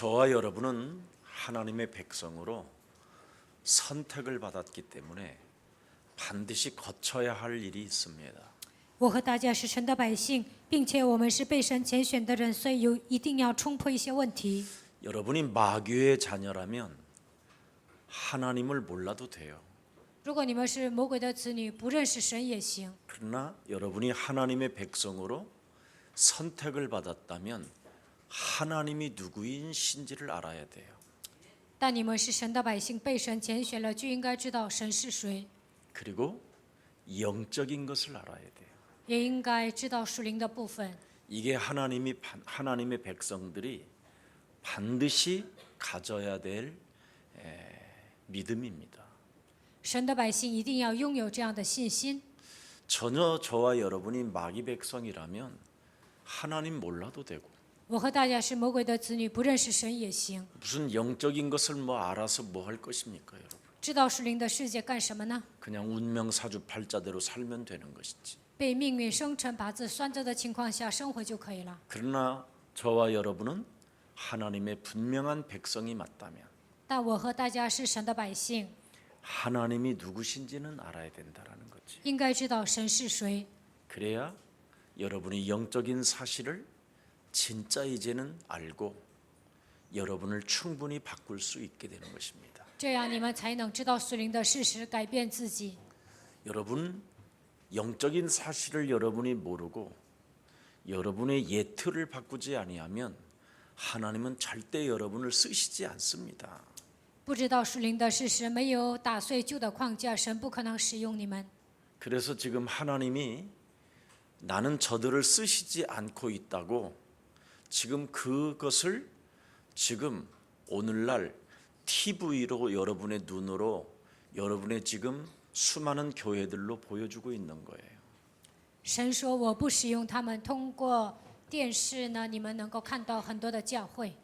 저와 여러분은 하나님의 백성으로 선택을 받았기 때문에 반드시 거쳐야 할 일이 있습니다. 我和大家是神的百姓，并且我们是被神拣选的人，所以一定要冲破一些问题。 여러분이 마귀의 자녀라면 하나님을 몰라도 돼요. 如果你们是魔鬼的子女，不认识神也行。 그러나 여러분이 하나님의 백성으로 선택을 받았다면 하나님이 누구인 신지를 알아야 돼요. 但你们是神的百姓，被神拣选了，就应该知道神是谁， 그리고 영적인 것을 알아야 돼요. 也应该知道属灵的部分。 이게 하나님의 백성들이 반드시 가져야 될 믿음입니다. 神的百姓一定要拥有这样的信心。 전혀 저와 여러분이 마귀 백성이라면 하나님 몰라도 되고 我和大家是魔鬼的子女，不认识神也行。 무슨 영적인 것을 뭐 알아서 뭐 할 것입니까, 여러분? 知道属灵的世界干什么呢？ 그냥 운명 사주팔자대로 살면 되는 것이지. 被命运生辰八字算着的情况下生活就可以了。 그러나 저와 여러분은 하나님의 분명한 백성이 맞다면 但我和大家是神的百姓， 하나님이 누구신지는 알아야 된다라는 거지. 应该知道神是谁， 그래야 여러분이 영적인 사실을 진짜 이제는 알고 여러분을 충분히 바꿀 수 있게 되는 것입니다. 这样你们才能知道属灵的事实，改变自己。 여러분 영적인 사실을 여러분이 모르고 여러분의 예틀을 바꾸지 아니하면 하나님은 절대 여러분을 쓰시지 않습니다. 不知道属灵的事实，没有打碎旧的框架，神不可能使用你们。 그래서 지금 하나님이 나는 저들을 쓰시지 않고 있다고 지금 그것을 지금 오늘날 TV로 여러분의 눈으로 여러분의 지금 수많은 교회들로 보여주고 있는 거예요. 神说我不使用他们，通过电视呢，你们能够看到很多的教会。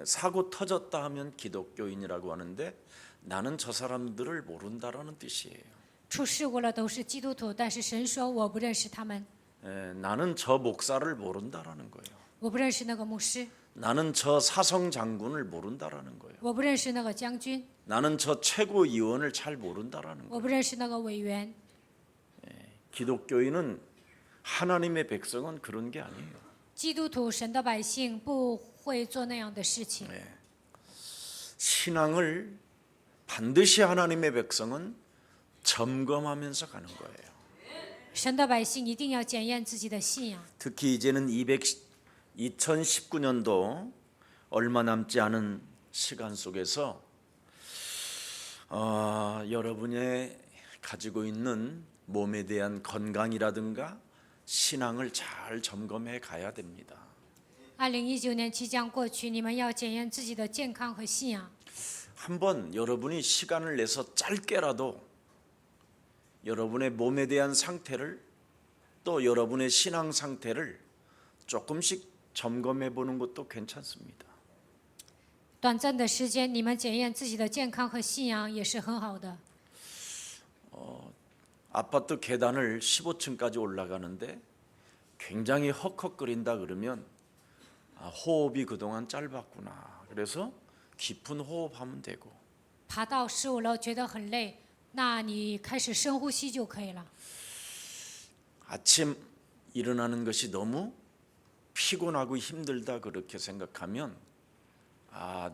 사고 터졌다 하면 기독교인이라고 하는데 나는 저 사람들을 모른다라는 뜻이에요. 出事故了都是基督徒，但是神说我不认识他们， 나는 저 목사를 모른다라는 거예요. 我不认识那个牧师， 나는 저 사성 장군을 모른다라는 거예요. 我不认识那个将军， 나는 저 최고위원을 잘 모른다라는 我 거예요. 不认识那个委员。 기독교인은 하나님의 백성은 그런 게 아니에요. 基督徒神的百姓不会做那样的事情。 신앙을 반드시 하나님의 백성은 점검하면서 가는 거예요. 神的百姓一定要检验自己的信仰。 특히 이제는 2019년도 얼마 남지 않은 시간 속에서 여러분의 가지고 있는 몸에 대한 건강이라든가 신앙을 잘 점검해 가야 됩니다. 2019年即将过去，你们要检验自己的健康和信仰。 한번 여러분이 시간을 내서 짧게라도 여러분의 몸에 대한 상태를 또 여러분의 신앙 상태를 조금씩 점검해 보는 것도 괜찮습니다. 短暂的时间，你们检验自己的健康和信仰也是很好的。 아파트 계단을 15층까지 올라가는데 굉장히 헉헉거린다 그러면 호흡이 그동안 짧았구나. 그래서 깊은 호흡하면 되고 爬到15楼觉得很累，那你开始深呼吸就可以了。 아침 일어나는 것이 너무 피곤하고 힘들다 그렇게 생각하면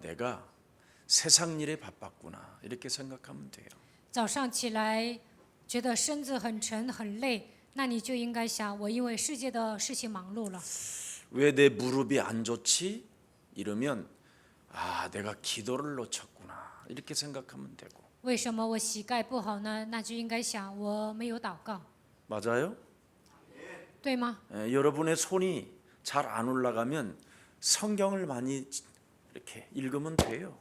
내가 세상 일에 바빴구나 이렇게 생각하면 돼요. 早上起来觉得身子很沉很累，那你就应该想，我因为世界的事情忙碌了。 왜 내 무릎이 안 좋지? 이러면 내가 기도를 놓쳤구나 이렇게 생각하면 되고 为什么我膝盖不好呢？那就应该想，我没有祷告， 맞아요? 对吗？ 여러분의 손이 잘 안 올라가면 성경을 많이 이렇게 읽으면 돼요.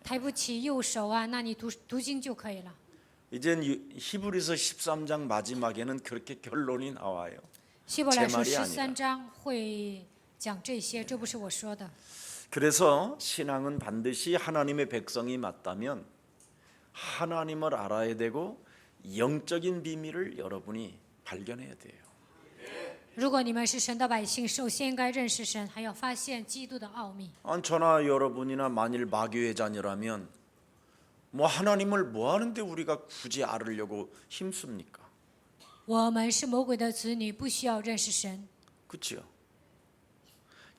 抬不起右手啊，那你读经就可以了。 이젠 히브리서 13장 마지막에는 그렇게 결론이 나와요. 希伯来书 제 말이 아니라 13章会讲这些，这不是我说的。 그래서 신앙은 반드시 하나님의 백성이 맞다면 하나님을 알아야 되고 영적인 비밀을 여러분이 발견해야 돼요. 如果你们是神的百姓，首先应该认识神，还要发现基督的奥秘。 저나 여러분이나 만일 마귀의 자녀라면 뭐 하나님을 뭐 하는데 우리가 굳이 알으려고 힘씁니까? 我们是魔鬼的子女，不需要认识神。 그렇죠?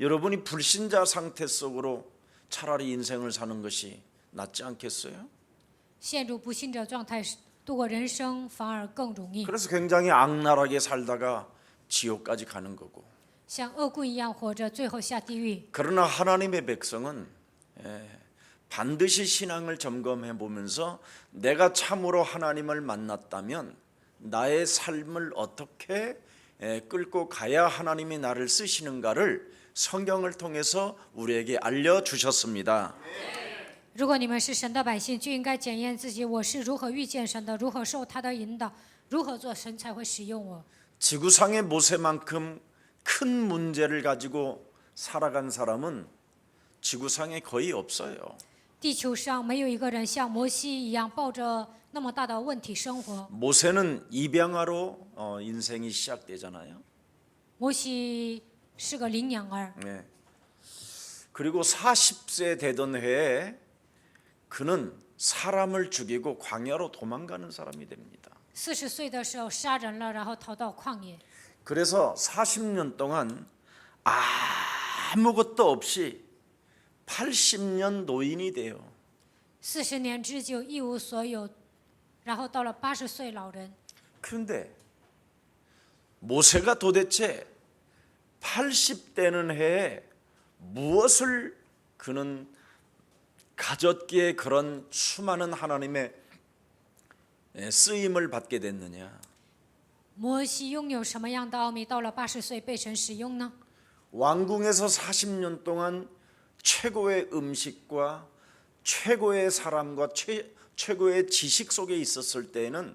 여러분이 불신자 상태 속으로 차라리 인생을 사는 것이 낫지 않겠어요? 陷入不信者状态，度过人生反而更容易。 그래서 굉장히 악랄하게 살다가 지옥까지 가는 거고. 像恶棍一样活着，最后下地狱。 그러나 하나님의 백성은 반드시 신앙을 점검해 보면서 내가 참으로 하나님을 만났다면 나의 삶을 어떻게 끌고 가야 하나님이 나를 쓰시는가를 성경을 통해서 우리에게 알려주셨습니다. 如果你们是神的百姓，就应该检验自己，我是如何遇见神的，如何受他的引导，如何做神才会使用我。 지구상의 모세만큼 큰 문제를 가지고 살아간 사람은 지구상에 거의 없어요. 地球上没有一个人像摩西一样抱着那么大的问题生活。 모세는 입양아로 인생이 시작되잖아요. 摩西是个领养儿， 네. 그리고 40세 되던 해에 그는 사람을 죽이고 광야로 도망가는 사람이 됩니다. 40岁的时候杀人了，然后逃到旷野。 그래서 40년 동안 아무것도 없이 80년 노인이 돼요. 40年之久，一无所有，然后到了80岁老人。 그런데 모세가 도대체 80되는 해에 무엇을 그는 가졌기에 그런 수많은 하나님의 쓰임을 받게 됐느냐? 摩西拥有什么样的奥秘，到了80岁被神使用呢？ 왕궁에서 40년 동안 최고의 음식과 최고의 사람과 최고의 지식 속에 있었을 때에는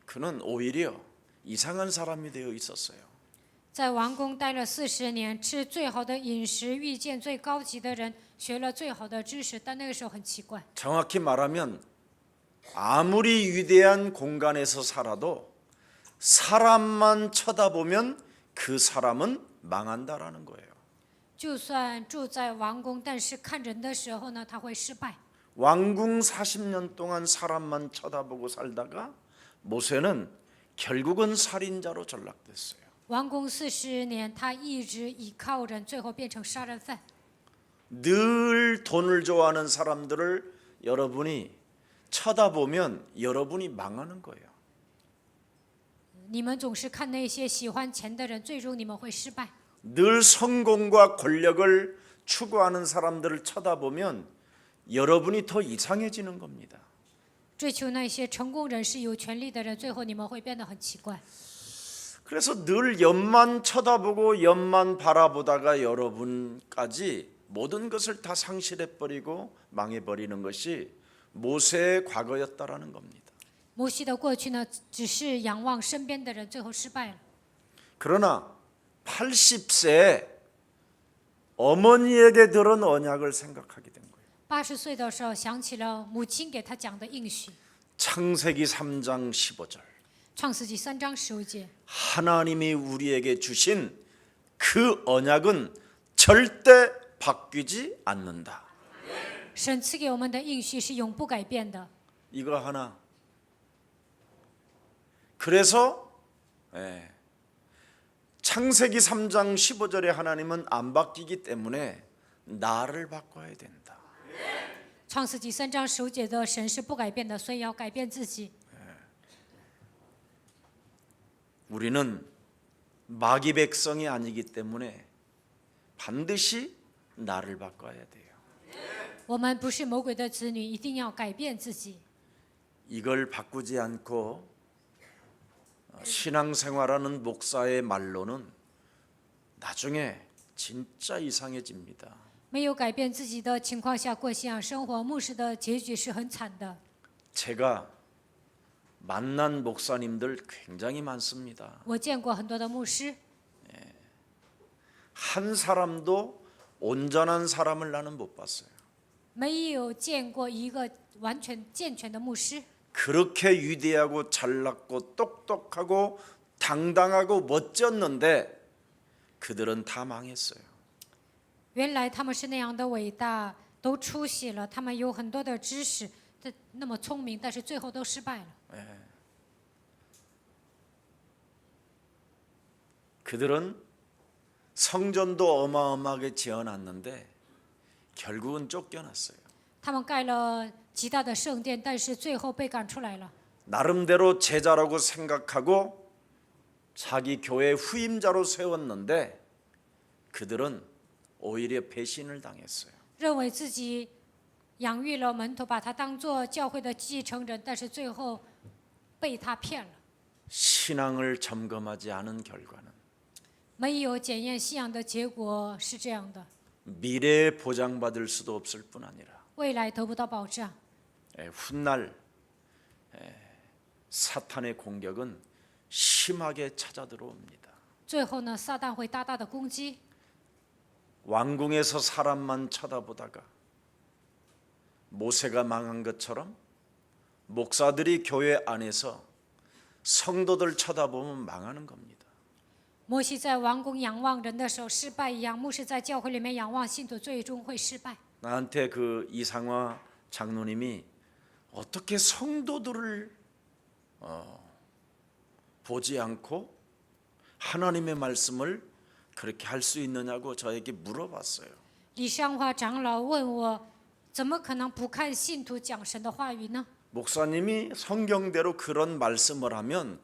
그는 오히려 이상한 사람이 되어 있었어요. 在王宫待了40年，吃最好的饮食，遇见最高级的人，学了最好的知识，但那个时候很奇怪。 정확히 말하면 아무리 위대한 공간에서 살아도 사람만 쳐다보면 그 사람은 망한다라는 거예요. 就算住在王宫，但是看人的时候呢，他会失败。 왕궁 40년 동안 사람만 쳐다보고 살다가 모세는 결국은 살인자로 전락됐어요. 王宫40年，他一直倚靠人，最后变成杀人犯。 늘 돈을 좋아하는 사람들을 여러분이 쳐다보면 여러분이 망하는 거예요. 你们总是看那些喜欢钱的人，最终你们会失败。 늘 성공과 권력을 추구하는 사람들을 쳐다보면 여러분이 더 이상해지는 겁니다. 追求那些成功人士、有权利的人，最后你们会变得很奇怪。 그래서 늘 옆만 쳐다보고 옆만 바라보다가 여러분까지 모든 것을 다 상실해버리고 망해버리는 것이 모세의 과거였다라는 겁니다. 摩西的过去呢，只是仰望身边的人，最后失败了。 그러나 80세에 어머니에게 들은 언약을 생각하게 된 거예요. 80岁的时候，想起了母亲给他讲的应许，《 창세기 3장 15절. 创世纪3章15节。 하나님이 우리에게 주신 그 언약은 절대 바뀌지 않는다. 神赐给我们的应许是永不改变的。 이거 하나. 그래서 창세기 3장 15절에 하나님은 안 바뀌기 때문에 나를 바꿔야 된다. 创世纪3章15节的神是不改变的，所以要改变自己。 우리는 마귀 백성이 아니기 때문에 반드시 나를 바꿔야 돼요. 我们不是魔鬼的子女，一定要改变自己。 이걸 바꾸지 않고 신앙생활하는 목사의 말로는 나중에 진짜 이상해집니다. 没有改变自己的情况下过信仰生活，牧師的结局是很惨的。 제가 만난 목사님들 굉장히 많습니다. 我见过很多的牧师， 한 사람도 온전한 사람을 나는 못 봤어요. 没有见过一个完全健全的牧师。 그렇게 위대하고 잘났고 똑똑하고 당당하고 멋졌는데 그들은 다 망했어요. 原来他们是那样的伟大，都出息了，他们有很多的知识，那么聪明，但是最后都失败了。 그들은 성전도 어마어마하게 지어놨는데 결국은 쫓겨났어요. 他们盖了极大的圣殿，但是最后被赶出来了。 나름대로 제자라고 생각하고 자기 교회 후임자로 세웠는데 그들은 오히려 배신을 당했어요. 认为自己养育了门徒，把他当作教会的继承人，但是最后被他骗了。 신앙을 점검하지 않은 결과는 没有检验信仰的结果是这样的， 미래에 보장받을 수도 없을 뿐 아니라 未来得不到保障。 훗날 사탄의 공격은 심하게 찾아들어옵니다. 最后呢，撒旦会大大的攻击。 왕궁에서 사람만 쳐다보다가 모세가 망한 것처럼 목사들이 교회 안에서 성도들 쳐다보면 망하는 겁니다. 摩西在王宫仰望人的时候失败一样，牧师在教会里面仰望信徒，最终会失败。 나한테 그 이상화 장로님이 어떻게 성도들을 보지 않고 하나님의 말씀을 그렇게 할 수 있느냐고 저에게 물어봤어요. 李尚华长老问我，怎么可能不看信徒讲神的话语呢？ 목사님이 성경대로 그런 말씀을 하면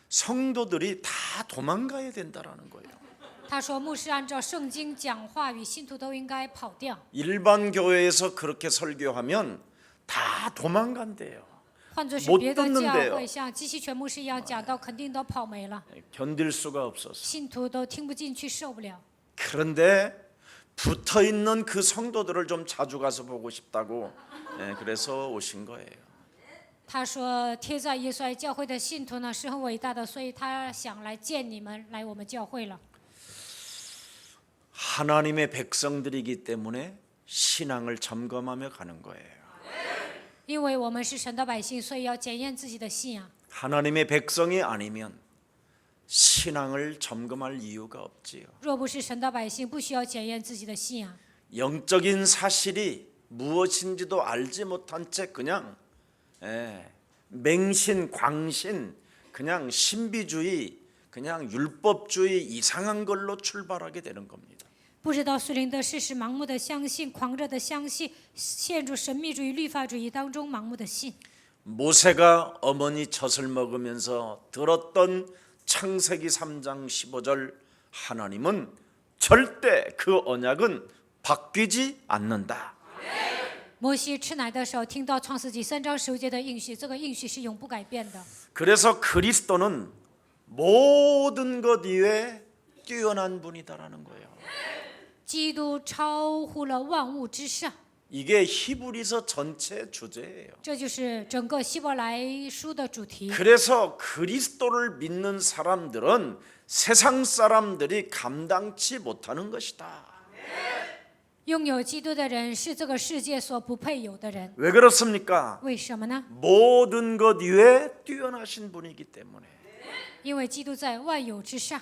성도들이 다 도망가야 된다라는 거예요. 他说，牧师按照圣经讲话语，信徒都应该跑掉。 일반 교회에서 그렇게 설교하면 다 도망간대요. 换作是别的教会，像基西全牧师一样讲到，肯定都跑没了， 견딜 수가 없었어. 信徒都听不进去，受不了。 그런데 붙어 있는 그 성도들을 좀 자주 가서 보고 싶다고 그래서 오신 거예요. 他说，贴在耶稣爱教会的信徒呢是很伟大的，所以他想来见你们，来我们教会了。 하나님의 백성들이기 때문에 신앙을 점검하며 가는 거예요. 因为我们是神的百姓，所以要检验自己的信仰。 하나님의 백성이 아니면 신앙을 점검할 이유가 없지요. 若不是神的百姓，不需要检验自己的信仰。 영적인 사실이 무엇인지도 알지 못한 채 그냥 맹신, 광신, 그냥 신비주의, 그냥 율법주의 이상한 걸로 출발하게 되는 겁니다. 不知道属灵的事实，盲目的相信，狂热的相信，陷入神秘主义、律法主义当中，盲目的信。 모세가 어머니 젖을 먹으면서 들었던 창세기 3장 15절 하나님은 절대 그 언약은 바뀌지 않는다. 摩西吃奶的时候，听到创世纪3章15节的应许，这个应许是永不改变的。 그래서 그리스도는 모든 것 이외에 뛰어난 분이다라는 거예요. 基督超乎了万物之上， 이게 히브리서 전체 주제예요. 这就是整个希伯来书的主题。 그래서 그리스도를 믿는 사람들은 세상 사람들이 감당치 못하는 것이다. 拥有基督的人是这个世界所不配有的人。 왜 그렇습니까? 为什么呢？ 모든 것 위에 뛰어나신 분이기 때문에. 因为基督在万有之上。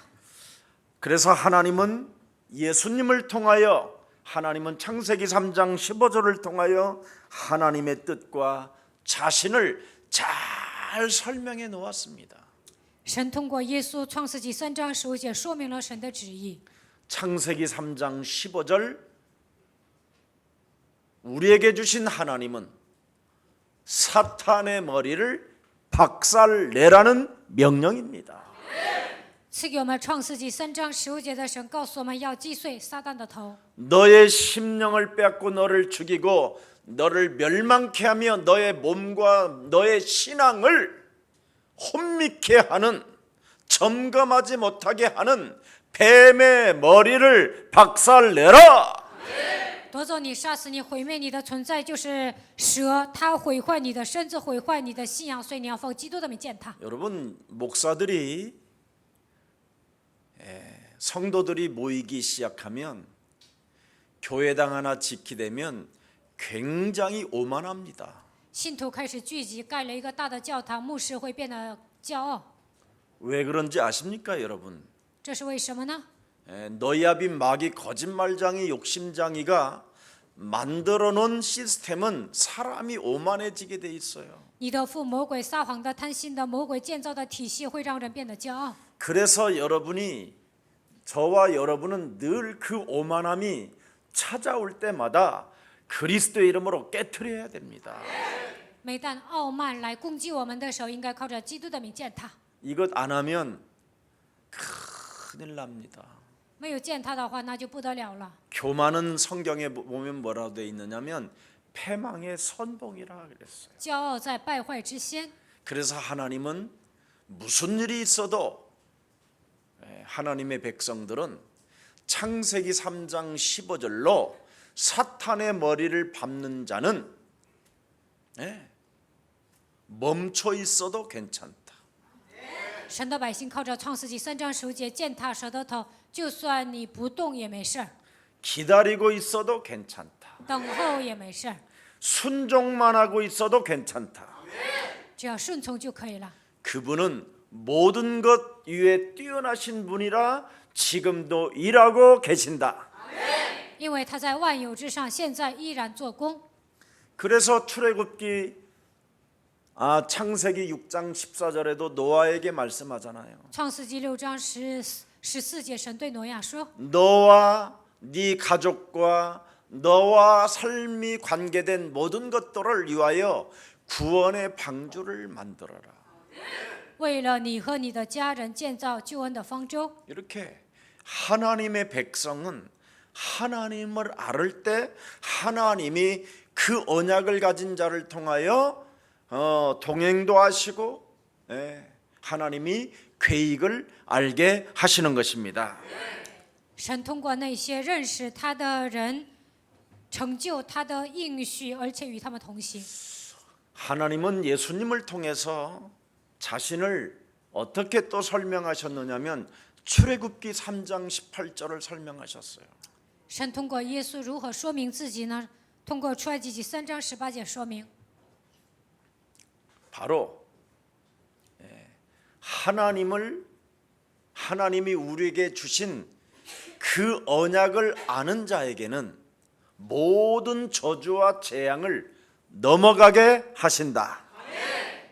그래서 하나님은 예수님을 통하여 하나님은 창세기 3장 15절을 통하여 하나님의 뜻과 자신을 잘 설명해 놓았습니다. 神通过耶稣创世纪3章15节说明了神的旨意。 창세기 3장 15절 우리에게 주신 하나님은 사탄의 머리를 박살내라는 명령입니다. 赐给我们创世纪3章15节的神告诉我们要击碎撒旦的头， 너의 심령을 빼앗고 너를 죽이고 너를 멸망케 하며 너의 몸과 너의 신앙을 혼미케 하는 점검하지 못하게 하는 뱀의 머리를 박살내라. 夺走你、杀死你、毁灭你的存在就是蛇，它毁坏你的身子，毁坏你的信仰，所以你要奉基督的名践踏。 여러분 목사들이 성도들이 모이기 시작하면 교회당 하나 지키되면 굉장히 오만합니다. 信徒开始聚集，盖了一个大的教堂，牧师会变得骄傲。왜 그런지 아십니까, 여러분? 这是为什么呢？ 너야빈 마귀 거짓말장이 욕심장이가 만들어 놓은 시스템은 사람이 오만해지게 돼 있어요. 你的父魔鬼撒谎的、贪心的魔鬼建造的体系会让人变得骄傲。 그래서 저와 여러분은 늘 그 오만함이 찾아올 때마다 그리스도의 이름으로 깨트려야 됩니다. 每当傲慢来攻击我们的时候，应该靠着基督的名践踏。 이것 안 하면 큰일 납니다. 没有践踏的话，那就不得了了。 교만은 성경에 보면 뭐라고 되어 있느냐면 패망의 선봉이라 그랬어요. 骄傲在败坏之先， 그래서 하나님은 무슨 일이 있어도 하나님의 백성들은 창세기 3장 15절로 사탄의 머리를 밟는 자는 멈춰 있어도 괜찮다. 神的百姓靠着创世纪3章15节践踏蛇的头，就算你不动也没事儿， 기다리고 있어도 괜찮다. 等候也没事儿， 순종만 하고 있어도 괜찮다. 只要顺从就可以了。 그분은 모든 것 위에 뛰어나신 분이라 지금도 일하고 계신다. 因为他在万有之上，现在依然做工。 그래서 출애굽기 창세기 6장 14절에도 노아에게 말씀하잖아요. 创世纪6章14节，神对挪亚说： 너와 네 가족과 너와 삶이 관계된 모든 것들을 위하여 구원의 방주를 만들어라. 为了你和你的家人建造救恩的方舟。 이렇게 하나님의 백성은 하나님을 알을 때 하나님이 그 언약을 가진 자를 통하여 동행도 하시고 하나님이 계획을 알게 하시는 것입니다. 神通过那些认识他的人，成就他的应许，而且与他们同行。 하나님은 예수님을 통해서 자신을 어떻게 또 설명하셨느냐면 출애굽기 3장 18절을 설명하셨어요. 神通过耶稣如何说明自己呢？通过出埃及记3章18节说明， 바로 하나님이 우리에게 주신 그 언약을 아는 자에게는 모든 저주와 재앙을 넘어가게 하신다.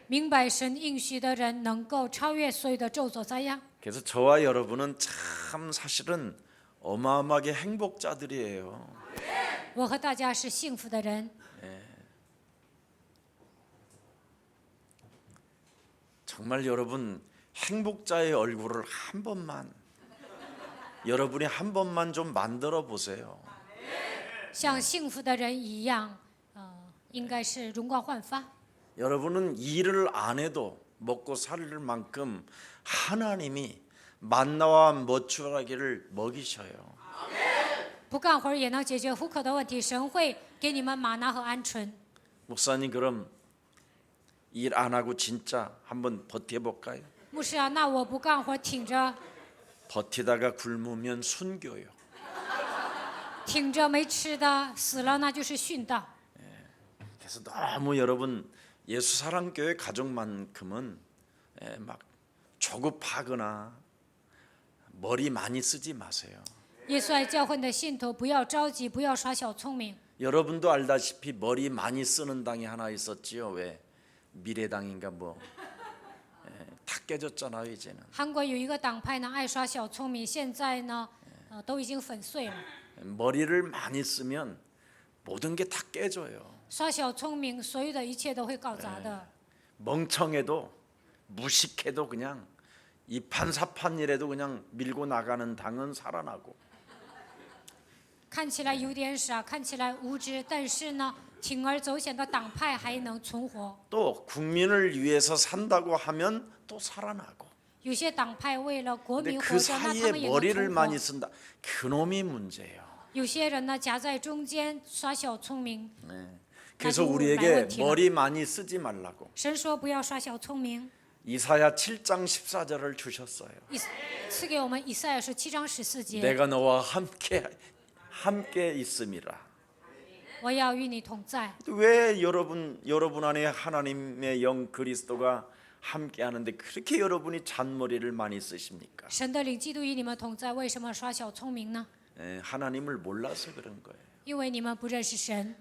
明白神应许的人能够超越所有的咒诅灾殃。 그래서 저와 여러분은 참 사실은 어마어마하게 행복자들이에요. 我和大家是幸福的人。 정말 여러분 행복자의 얼굴을 한 번만 여러분이 한 번만 좀 만들어 보세요. 像幸福的人一样，应该是容光焕发。 여러분은 일을 안 해도 먹고 살 만큼 하나님이 만나와 머추라기를 먹이셔요. 不干活也能解决糊口的问题，神会给你们玛拿和鹌鹑。 목사님 그럼 일 안 하고 진짜 한번 버텨볼까요? 牧师啊，那我不干活，挺着 버티다가 굶으면 순교요. 挺着没吃的，死了那就是殉道。 그래서 너무 여러분 예수사랑교회 가족만큼은 막 조급하거나 머리 많이 쓰지 마세요. 耶稣爱教会的信徒不要着急，不要耍小聪明。 여러분도 알다시피 머리 많이 쓰는 당이 하나 있었지요. 왜 미래당인가 다 깨졌잖아요 이제는. 韩国有一个党派呢，爱耍小聪明，现在呢，都已经粉碎了。 머리를 많이 쓰면 모든 게 다 깨져요. 耍小聪明，所有的一切都会搞砸的。 멍청해도 무식해도 그냥 이판사판이라도 그냥 밀고 나가는 당은 살아나고 看起来有点傻，看起来无知，但是呢，铤而走险的党派还能存活。 또 국민을 위해서 산다고 하면 또 살아나고 有些党派为了国 근데 民 그 活着，那他 사이에 们也能 머리를 存 많이 活。 쓴다. 그놈이 문제예요. 有些人呢，夹在中间耍小聪明。 그래서 아주 우리에게 말원티나. 머리 많이 쓰지 말라고 神说不要耍小聪明， 이사야 7장 14절을 주셨어요. 赐给我们以赛亚书7章14节， 내가 너와 함께 있음이라. 我要与你同在。 왜 여러분 안에 하나님의 영 그리스도가 함께 하는데 그렇게 여러분이 잔머리를 많이 쓰십니까? 神的灵基督与你们同在，为什么耍小聪明呢？ 하나님을 몰라서 그런 거예요. 因为你们不认识神。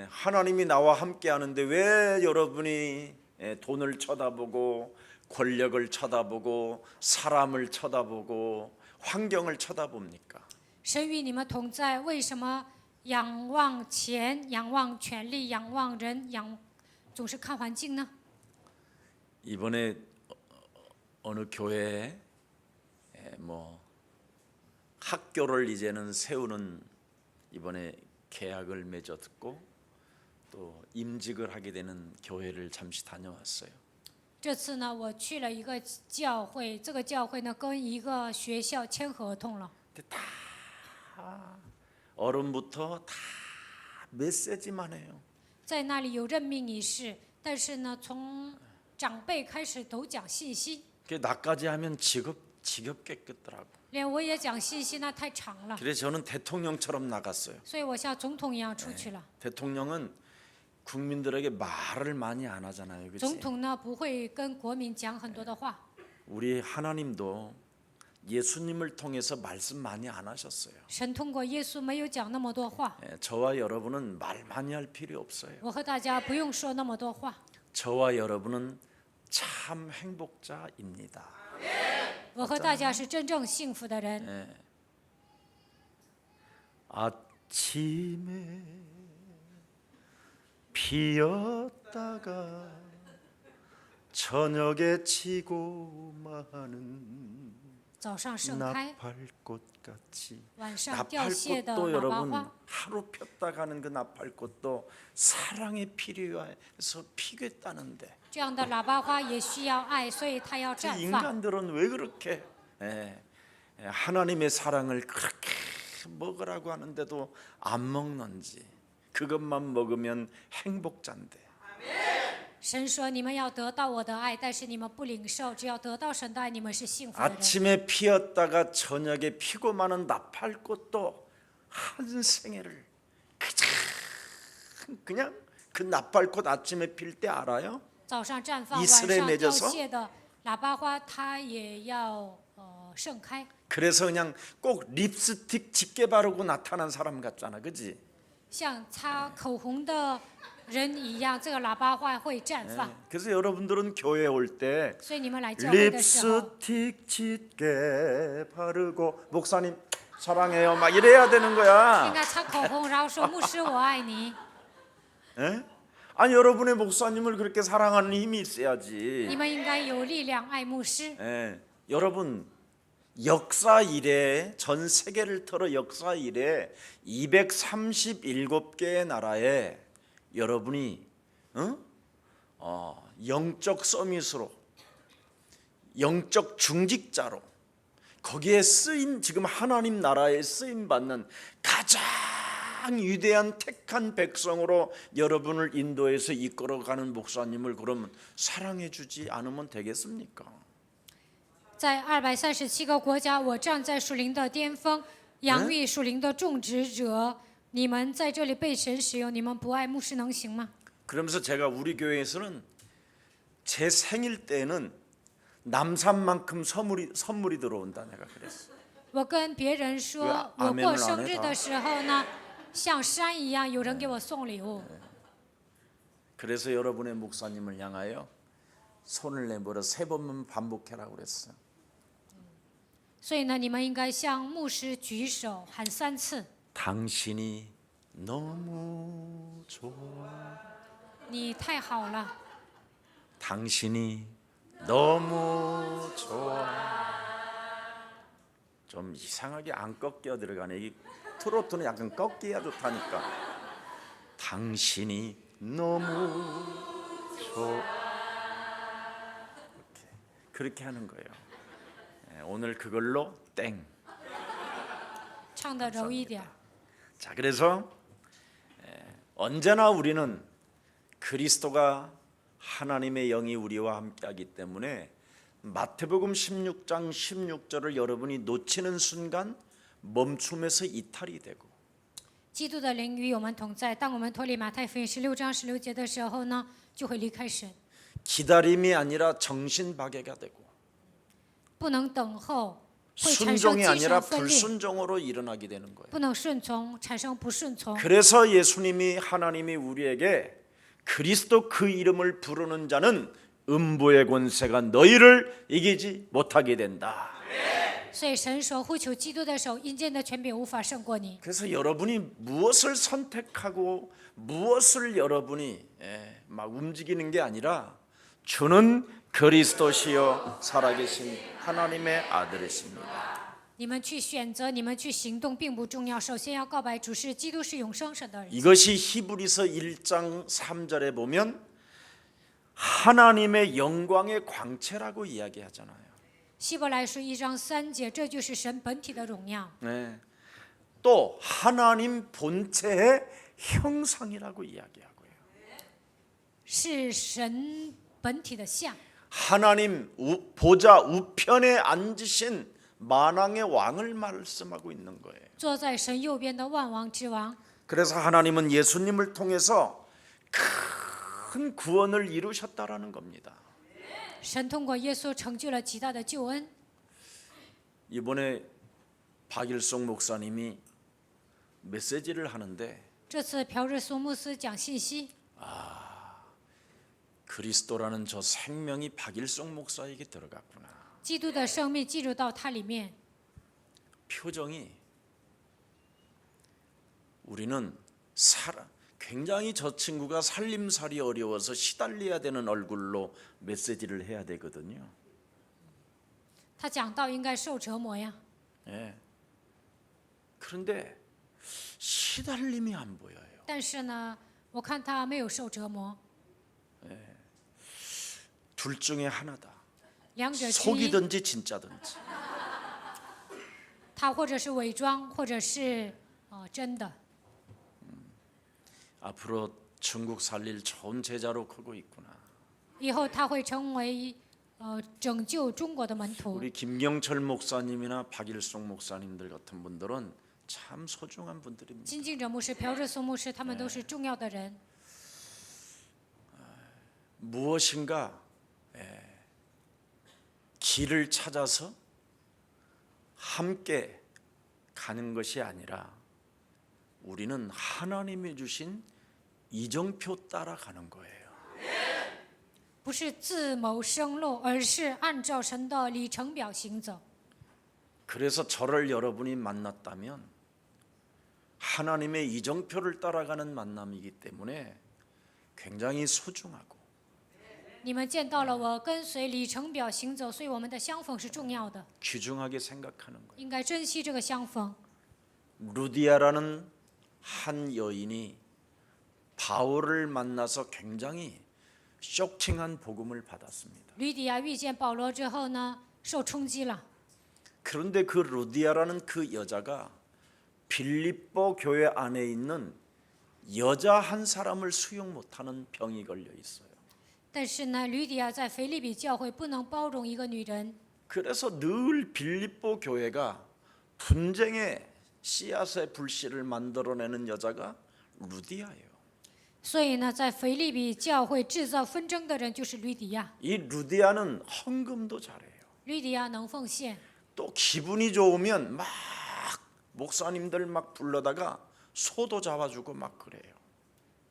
하나님이 나와 함께 하는데 왜 여러분이 돈을 쳐다보고 권력을 쳐다보고 사람을 쳐다보고 환경을 쳐다봅니까? 神与你们同在，为什么仰望钱、仰望权力、仰望人、总是看环境呢？ 이번에 어느 교회에 뭐 학교를 이제는 세우는 이번에 계약을 맺었고 또 임직을 하게 되는 교회를 잠시 다녀왔어요. 这次呢，我去了一个教会，这个教会呢跟一个学校签合同了。 근데 다 어른부터 다 메시지만 해요. 在那里有任命仪式，但是呢，从长辈开始都讲信息， 나까지 하면 지겹겠더라고. 连我也讲信息，那太长了， 그래서 저는 대통령처럼 나갔어요. 所以我像总统一样出去了。 대통령은 국민들에게 말을 많이 안 하잖아요. 总 그렇지? 统呢不会跟国民讲很多的话， 우리 하나님도 예수님을 통해서 말씀 많이 안 하셨어요. 神通过耶稣没有讲那么多话， 저와 여러분은 말 많이 할 필요 없어요. 我和大家不用说那么多话， 저와 여러분은 참 행복자입니다. 我和大家是真正幸福的人。 아침에 피었다가 저녁에 지고 마는 早上盛开， 나팔꽃같이 晚上凋谢的 나팔꽃도 喇叭 여러분 花。 하루 폈다 가는 그 나팔꽃도 사랑이 필요해서 피겠다는데 这样的喇叭花也需要爱，所以它要 그 绽放。 인간들은 왜 그렇게 하나님의 사랑을 그렇게 먹으라고 하는데도 안 먹는지 그것만 먹으면 행복자인데 神说：“你们要得到我的爱，但是你们不领受。只要得到神的爱，你们是幸福的人。 아침에 피었다가 저녁에 피고 마는 나팔꽃도 한 생애를 그냥 그 나팔꽃 아침에 필 때 알아요? 早上绽放，晚 이슬에 上凋 맺어서 谢的喇叭花，它也要盛开。 그래서 그냥 꼭 립스틱 짙게 바르고 나타난 사람 같잖아, 그지? 像擦口红的人一样，这个喇叭花会绽放。 그래서 여러분들은 교회 올 때 所以你们来教会的时候， 립스틱 짙게 바르고 목사님 사랑해요 막 이래야 되는 应 거야. 该擦口红，然后说牧师我爱你。 예? 아니 여러분의 목사님을 그렇게 사랑하는 힘이 你 있어야지. 们应该有力量爱牧师。 예. 여러분 역사 이래 전 세계를 털어 역사 이래 237개의 나라에 여러분이 영적 서밋으로 영적 중직자로 거기에 쓰임 지금 하나님 나라에 쓰임 받는 가장 위대한 택한 백성으로 여러분을 인도해서 이끌어가는 목사님을 그러면 사랑해 주지 않으면 되겠습니까? 在237个国家，我站在属灵的巅峰，养育属灵的种植者。你们在这里被神使用，你们不爱牧师能行吗？ 그러면서 제가 우리 교회에서는 제 생일 때는 남산만큼 선물이 들어온다 내가 그랬어. 我跟别人说，我过生日的时候呢，像山一样，有人给我送礼物。 그래서 여러분의 목사님을 향하여 손을 내밀어 3번만 반복해라고 그랬어. 所以呢，你们应该向牧师举手喊3次。 당신이 너무 좋아. 你太好了， 당신이 너무 좋아. 좀 이상하게 안 꺾여 들어가네. 이 트로트는 약간 꺾여야 좋다니까. 당신이 너무 좋아. 그렇게 하는 거예요. 오늘 그걸로 땡. 唱的柔一点。 자, 그래서 언제나 우리는 그리스도가 하나님의 영이 우리와 함께하기 때문에 마태복음 16장 16절을 여러분이 놓치는 순간 멈춤에서 이탈이 되고 基督的灵与我们同在。当我们脱离马太福音16章16节的时候呢，就会离开神。 기다림이 아니라 정신박애가 되고 不能等候，会产生 순종이 精 아니라 神分裂； 불순종으로 일어나게 되는 거예요. 不能顺从，产生不顺从。 그래서 예수님이 하나님이 우리에게 그리스도 그 이름을 부르는 자는 음부의 권세가 너희를 이기지 못하게 된다. 所以神说：“呼求基督的手，阴间的权柄无法胜过你。” 그래서 여러분이 무엇을 선택하고 무엇을 여러분이 막 움직이는 게 아니라 주는 그리스도시요 살아계신 하나님의 아들이십니다. 你们去选择，你们去行动并不重要，首先要告白主是基督是永生神的儿子。 이것이 히브리서 1장 3절에 보면 하나님의 영광의 광채라고 이야기하잖아요. 希伯来书1章3节，这就是神本体的荣耀， 네. 또 하나님 본체의 형상이라고 이야기하고요. 是神本体的像。 하나님 보좌 우편에 앉으신 만왕의 왕을 말씀하고 있는 거예요. 坐在神右边的万王之王。 그래서 하나님은 예수님을 통해서 큰 구원을 이루셨다라는 겁니다. 神通过耶稣成就了极大的救恩。 이번에 박일송 목사님이 메시지를 하는데 这次朴日松牧师讲信息， 그리스도라는 저 생명이 박일송 목사에게 들어갔구나. 基督的生命进入到他里面， 표정이 우리는 굉장히 저 친구가 살림살이 어려워서 시달려야 되는 얼굴로 메시지를 해야 되거든요. 他讲道应该受折磨呀。 예. 그런데 시달림이 안 보여요. 但是呢，我看他没有受折磨， 둘 중에 하나다. 两者之一， 속이든지 진짜든지. 他或者是伪装，或者是真的。 앞으로 천국 살릴 좋은 제자로 크고 있구나. 以后他会成为拯救中国的门徒。 우리 김경철 목사님이나 박일송 목사님들 같은 분들은 참 소중한 분들입니다. 金敬者牧师、朴日松牧师，他们都是重要的人。 무엇인가 길을 찾아서 함께 가는 것이 아니라 우리는 하나님이 주신 이정표 따라가는 거예요. 不是自谋生路，而是按照神的里程表行走。 그래서 저를 여러분이 만났다면 하나님의 이정표를 따라가는 만남이기 때문에 굉장히 소중하고 你们见到了我跟随里程表行走，所以我们的相逢是重要的， 귀중하게 생각하는 거예요. 应该珍惜这个相逢。 루디아라는 한 여인이 바울을 만나서 굉장히 쇼킹한 복음을 받았습니다. 吕底亚遇见保罗之后呢，受冲击了。 그런데 그 루디아라는 그 여자가 빌립보 교회 안에 있는 여자 한 사람을 수용 못하는 병이 걸려 있어요. 但是呢，吕底亚在腓立比教会不能包容一个女人， 그래서 늘 빌립보 교회가 분쟁의 씨앗의 불씨를 만들어내는 여자가 루디아예요. 所以呢，在腓立比教会制造纷争的人就是吕底亚。 이 루디아는 헌금도 잘해요. 吕底亚能奉献， 또 기분이 좋으면 막 목사님들 막 불러다가 소도 잡아주고 막 그래요.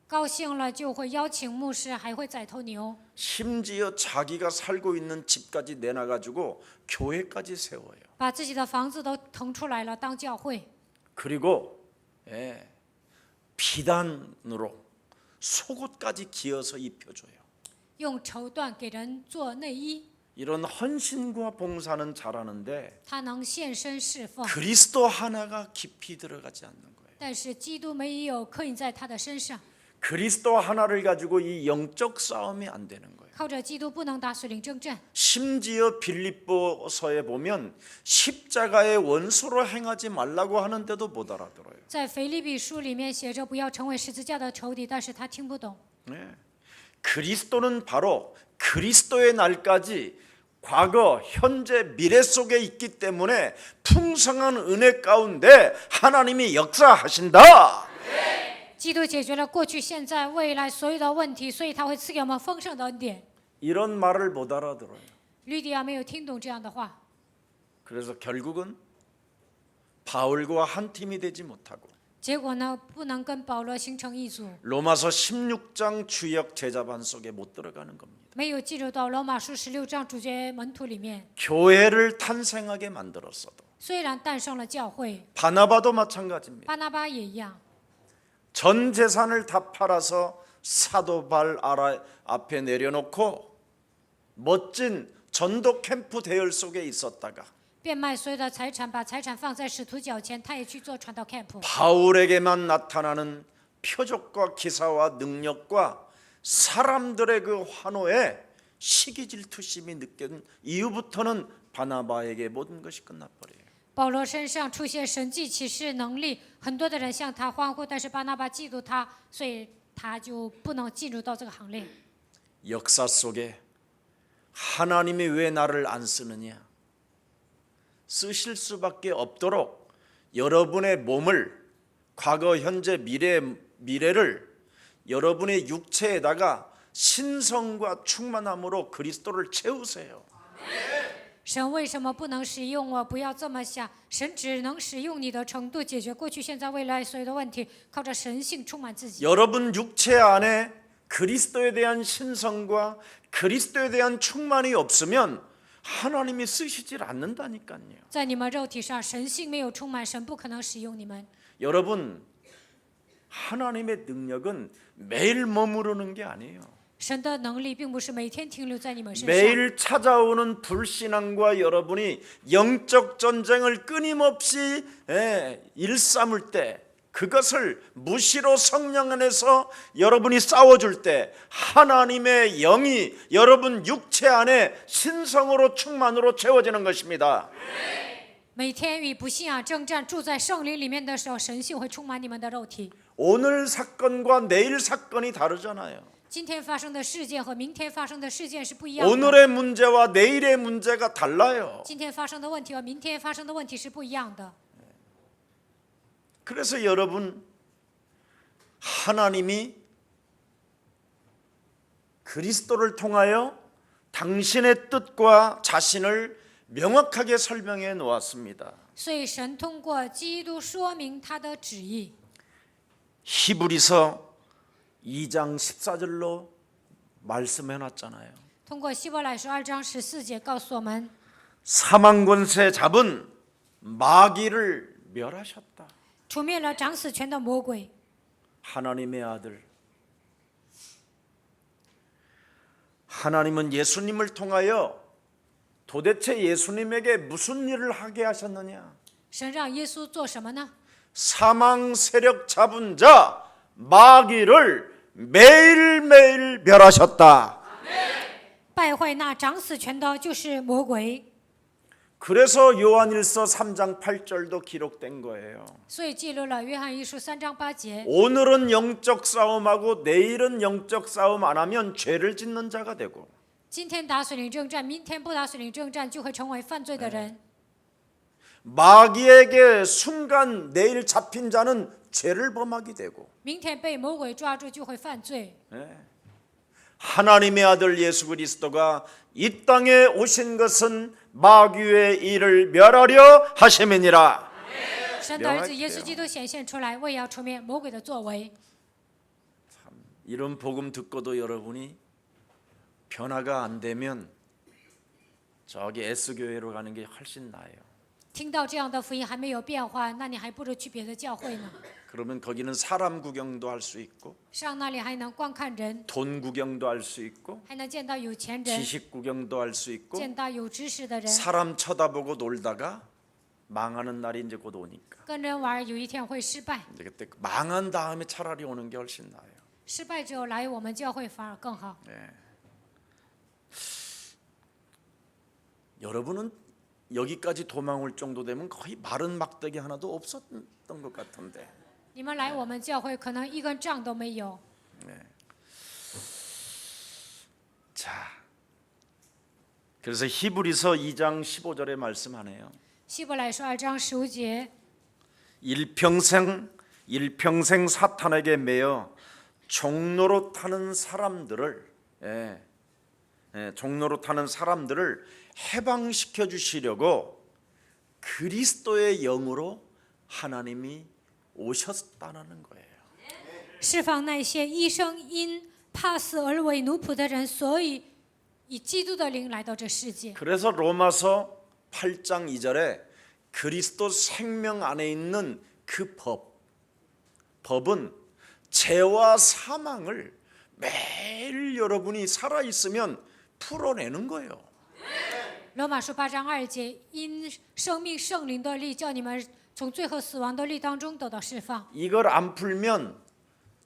高兴了就会邀请牧师，还会宰头牛， 심지어 자기가 살고 있는 집까지 내놔가지고 교회까지 세워요. 把自己的房子都腾出来了当教会。 그리고 비단으로 속옷까지 기어서 입혀줘요. 用绸缎给人做内衣， 이런 헌신과 봉사는 잘하는데 他能献身侍奉， 그리스도 하나가 깊이 들어가지 않는 거예요. 但是基督没有刻印在他的身上， 그리스도 하나를 가지고 이 영적 싸움이 안 되는 거예요. 靠着基督不能打属灵征战。 심지어 빌립보서에 보면 십자가의 원수로 행하지 말라고 하는데도 못 알아들어요. 在腓立比书里面写着不要成为十字架的仇敌，但是他听不懂。 네. 그리스도는 바로 그리스도의 날까지 과거, 현재, 미래 속에 있기 때문에 풍성한 은혜 가운데 하나님이 역사하신다. 基督解决了过去、现在、未来所有的问题，所以他会赐给我们丰盛的恩典。 이런 말을 못 알아들어요. 吕底亚没有听懂这样的话， 그래서 결국은 바울과 한 팀이 되지 못하고 结果呢，不能跟保罗形成一组， 로마서 16장 주역 제자반 속에 못 들어가는 겁니다. 没有进入到罗马书16章主角门徒里面。 교회를 탄생하게 만들었어도 虽然诞生了教会， 바나바도 마찬가지입니다. 巴拿巴也一样， 전 재산을 다 팔아서 사도 발 앞에 내려놓고 멋진 전도 캠프 대열 속에 있었다가 变卖所有的财产，把财产放在使徒脚前，他也去做传道 camp。 바울에게만 나타나는 표적과 기사와 능력과 사람들의 그 환호에 시기 질투심이 느낀 이후부터는 바나바에게 모든 것이 끝나버려요. 保罗身上出现神迹启示能力，很多的人向他欢呼，但是巴拿巴嫉妒他，所以他就不能进入到这个行列。 역사 속에 하나님이 왜 나를 안 쓰느냐? 쓰실 수밖에 없도록 여러분의 몸을 과거, 현재, 미래를 여러분의 육체에다가 신성과 충만함으로 그리스도를 채우세요. 神为什么不能使用我？不要这么想，神只能使用你的程度解决过去、现在、未来所有的问题，靠着神性充满自己。 여러분 육체 안에 그리스도에 대한 신성과 그리스도에 대한 충만이 없으면 하나님이 쓰시질 않는다니까요. 在你们肉体上，神性没有充满，神不可能使用你们。 여러분 하나님의 능력은 매일 머무르는 게 아니에요. 神的能力并不是每天停留在你们身上， 매일 찾아오는 불신앙과 여러분이 영적 전쟁을 끊임없이 일삼을 때 그것을 무시로 성령 안에서 여러분이 싸워줄 때 하나님의 영이 여러분 육체 안에 신성으로 충만으로 채워지는 것입니다. 每天与不信仰征战，住在圣灵里面的时候，神性会充满你们的肉体。 오늘 사건과 내일 사건이 다르잖아요. 今天发生的事件和明天发生的事件是不一样的。 오늘의 문제와 내일의 문제가 달라요. 今天发生的问题和明天发生的问题是不一样的。 그래서 여러분 하나님이 그리스도를 통하여 당신의 뜻과 자신을 명확하게 설명해 놓았습니다. 所以神通过基督说明他的旨意。 히브리서 2장 14절로 말씀해 놨잖아요. 通过希伯来书2章14节告诉我们， 사망 권세 잡은 마귀를 멸하셨다. 除灭了掌死权的魔鬼。 하나님의 아들 하나님은 예수님을 통하여 도대체 예수님에게 무슨 일을 하게 하셨느냐? 神让耶稣做什么呢？ 사망 세력 잡은 자 마귀를 매일매일 멸하셨다. 败坏那掌死权的就是魔鬼。 그래서 요한일서 3장 8절도 기록된 거예요. 所以记录了约翰一书3章8节。 오늘은 영적 싸움하고 내일은 영적 싸움 안 하면 죄를 짓는 자가 되고 今天打属灵征战，明天不打属灵征战，就会成为犯罪的人。 마귀에게 순간 내일 잡힌 자는 죄를 범하게 되고 明天被魔鬼抓住，就会犯罪。 하나님의 아들 예수 그리스도가 이 땅에 오신 것은 마귀의 일을 멸하려 하심이니라. 神的儿子耶稣基督显现出来，为要除灭魔鬼的作为。 이런 복음 듣고도 여러분이 변화가 안 되면 저기 S교회로 가는 게 훨씬 나아요. 听到这样的福音还没有变化，那你还不如去别的教会呢。 그러면 거기는 사람 구경도 할 수 있고 上那里还能观看人， 돈 구경도 할 수 있고 还能见到有钱人， 지식 구경도 할 수 있고 见到有知识的人， 사람 쳐다보고 놀다가 망하는 날이 이제 곧 오니까 跟人玩有一天会失败， 이제 그때 망한 다음에 차라리 오는 게 훨씬 나아요. 失败之后来我们教会反而更好。 여러분은 여기까지 도망 올 정도 되면 거의 마른 막대기 하나도 없었던 것 같은데 你们来我们教会，可能一根杖都没有。 자, 그래서 히브리서 2장 15절에 말씀하네요. 希伯来书2章15节， 일평생 사탄에게 매여 종로로 타는 사람들을 종로로 타는 사람들을 해방시켜 주시려고 그리스도의 영으로 하나님이 오셨다는 거예요. 释放那些一生因怕死而为奴仆的人，所以以基督的灵来到这世界。 그래서 로마서 8장 2절에 그리스도 생명 안에 있는 그 법은 죄와 사망을 매일 여러분이 살아 있으면 풀어내는 거예요. 罗马书8章2节，因生命圣灵的力，叫你们从罪和死亡的力当中得到释放。 이걸 안 풀면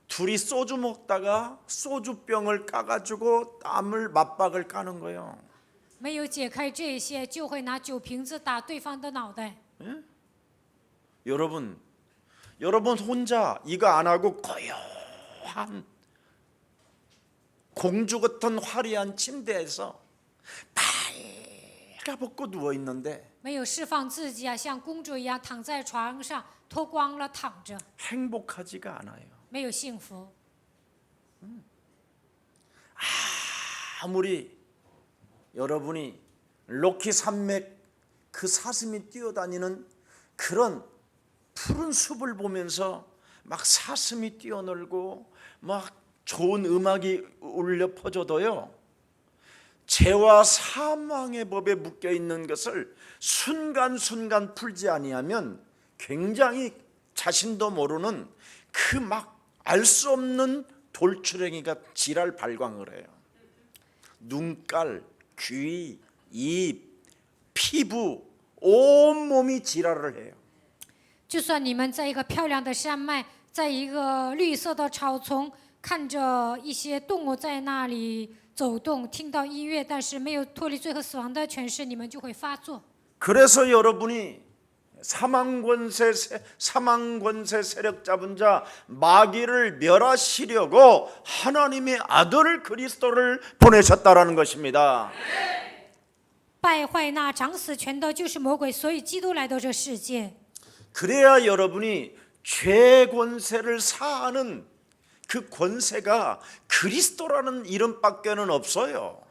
둘이 소주 먹다가 소주병을 까가지고 땀을 맞박을 까는 거예요. 没有解开这些，就会拿酒瓶子打对方的脑袋。 여러분 혼자 이거 안 하고 고요한 공주 같은 화려한 침대에서 발가벗고 누워 있는데 没有释放自己啊，像公主一样躺在床上，脱光了躺着， 행복하지가 않아요. 没有幸福。 아무리 여러분이 로키 산맥 그 사슴이 뛰어다니는 그런 푸른 숲을 보면서 막 사슴이 뛰어놀고 막 좋은 음악이 울려 퍼져도요, 죄와 사망의 법에 묶여 있는 것을 순간순간 풀지 아니하면 굉장히 자신도 모르는 그 막 알 수 없는 돌출행이가 지랄 발광을 해요. 눈깔, 귀, 입, 피부, 온 몸이 지랄을 해요. 就算你们在一个漂亮的山脉，在一个绿色的草丛，看着一些动物在那里走动，听到音乐，但是没有脱离罪和死亡的权势，你们就会发作。 그래서 여러분이 사망권세 세력 잡은 자 마귀를 멸하시려고 하나님의 아들 그리스도를 보내셨다라는 것입니다. 败坏那掌死权的就是魔鬼，所以基督来到这世界。 그래야 여러분이 죄 권세를 사하는 그 권세가 그리스도라는 이름밖에는 없어요.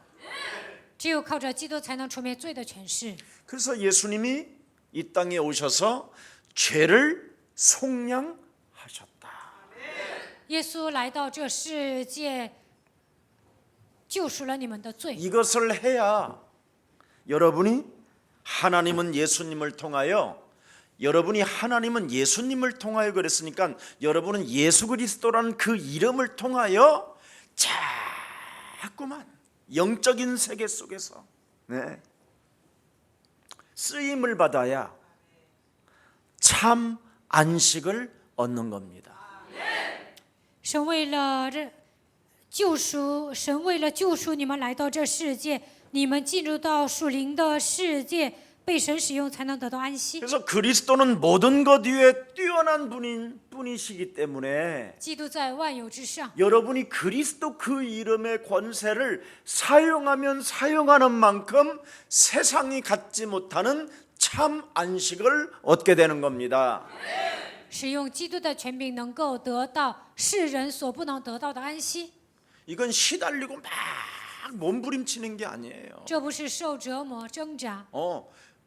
只有靠着基督才能除灭罪的权势。 그래서 예수님이 이 땅에 오셔서 죄를 속량하셨다. 耶稣来到这世界，救赎了你们的罪。 이것을 해야 여러분이 하나님은 예수님을 통하여 그랬으니까 여러분은 예수 그리스도라는 그 이름을 통하여 자꾸만 영적인 세계 속에서 쓰임을 받아야 참 안식을 얻는 겁니다. 神为了救赎你们来到这世界，你们进入到属灵的世界，被神使用才能得到安息。 그래서 그리스도는 모든 것 위에 뛰어난 분이시기 때문에 基督在万有之上， 여러분이 그리스도 그 이름의 권세를 사용하면 사용하는 만큼 세상이 갖지 못하는 참 안식을 얻게 되는 겁니다. 使用基督的权柄，能够得到世人所不能得到的安息。 이건 시달리고 막 몸부림치는 게 아니에요. 这不是受折磨挣扎，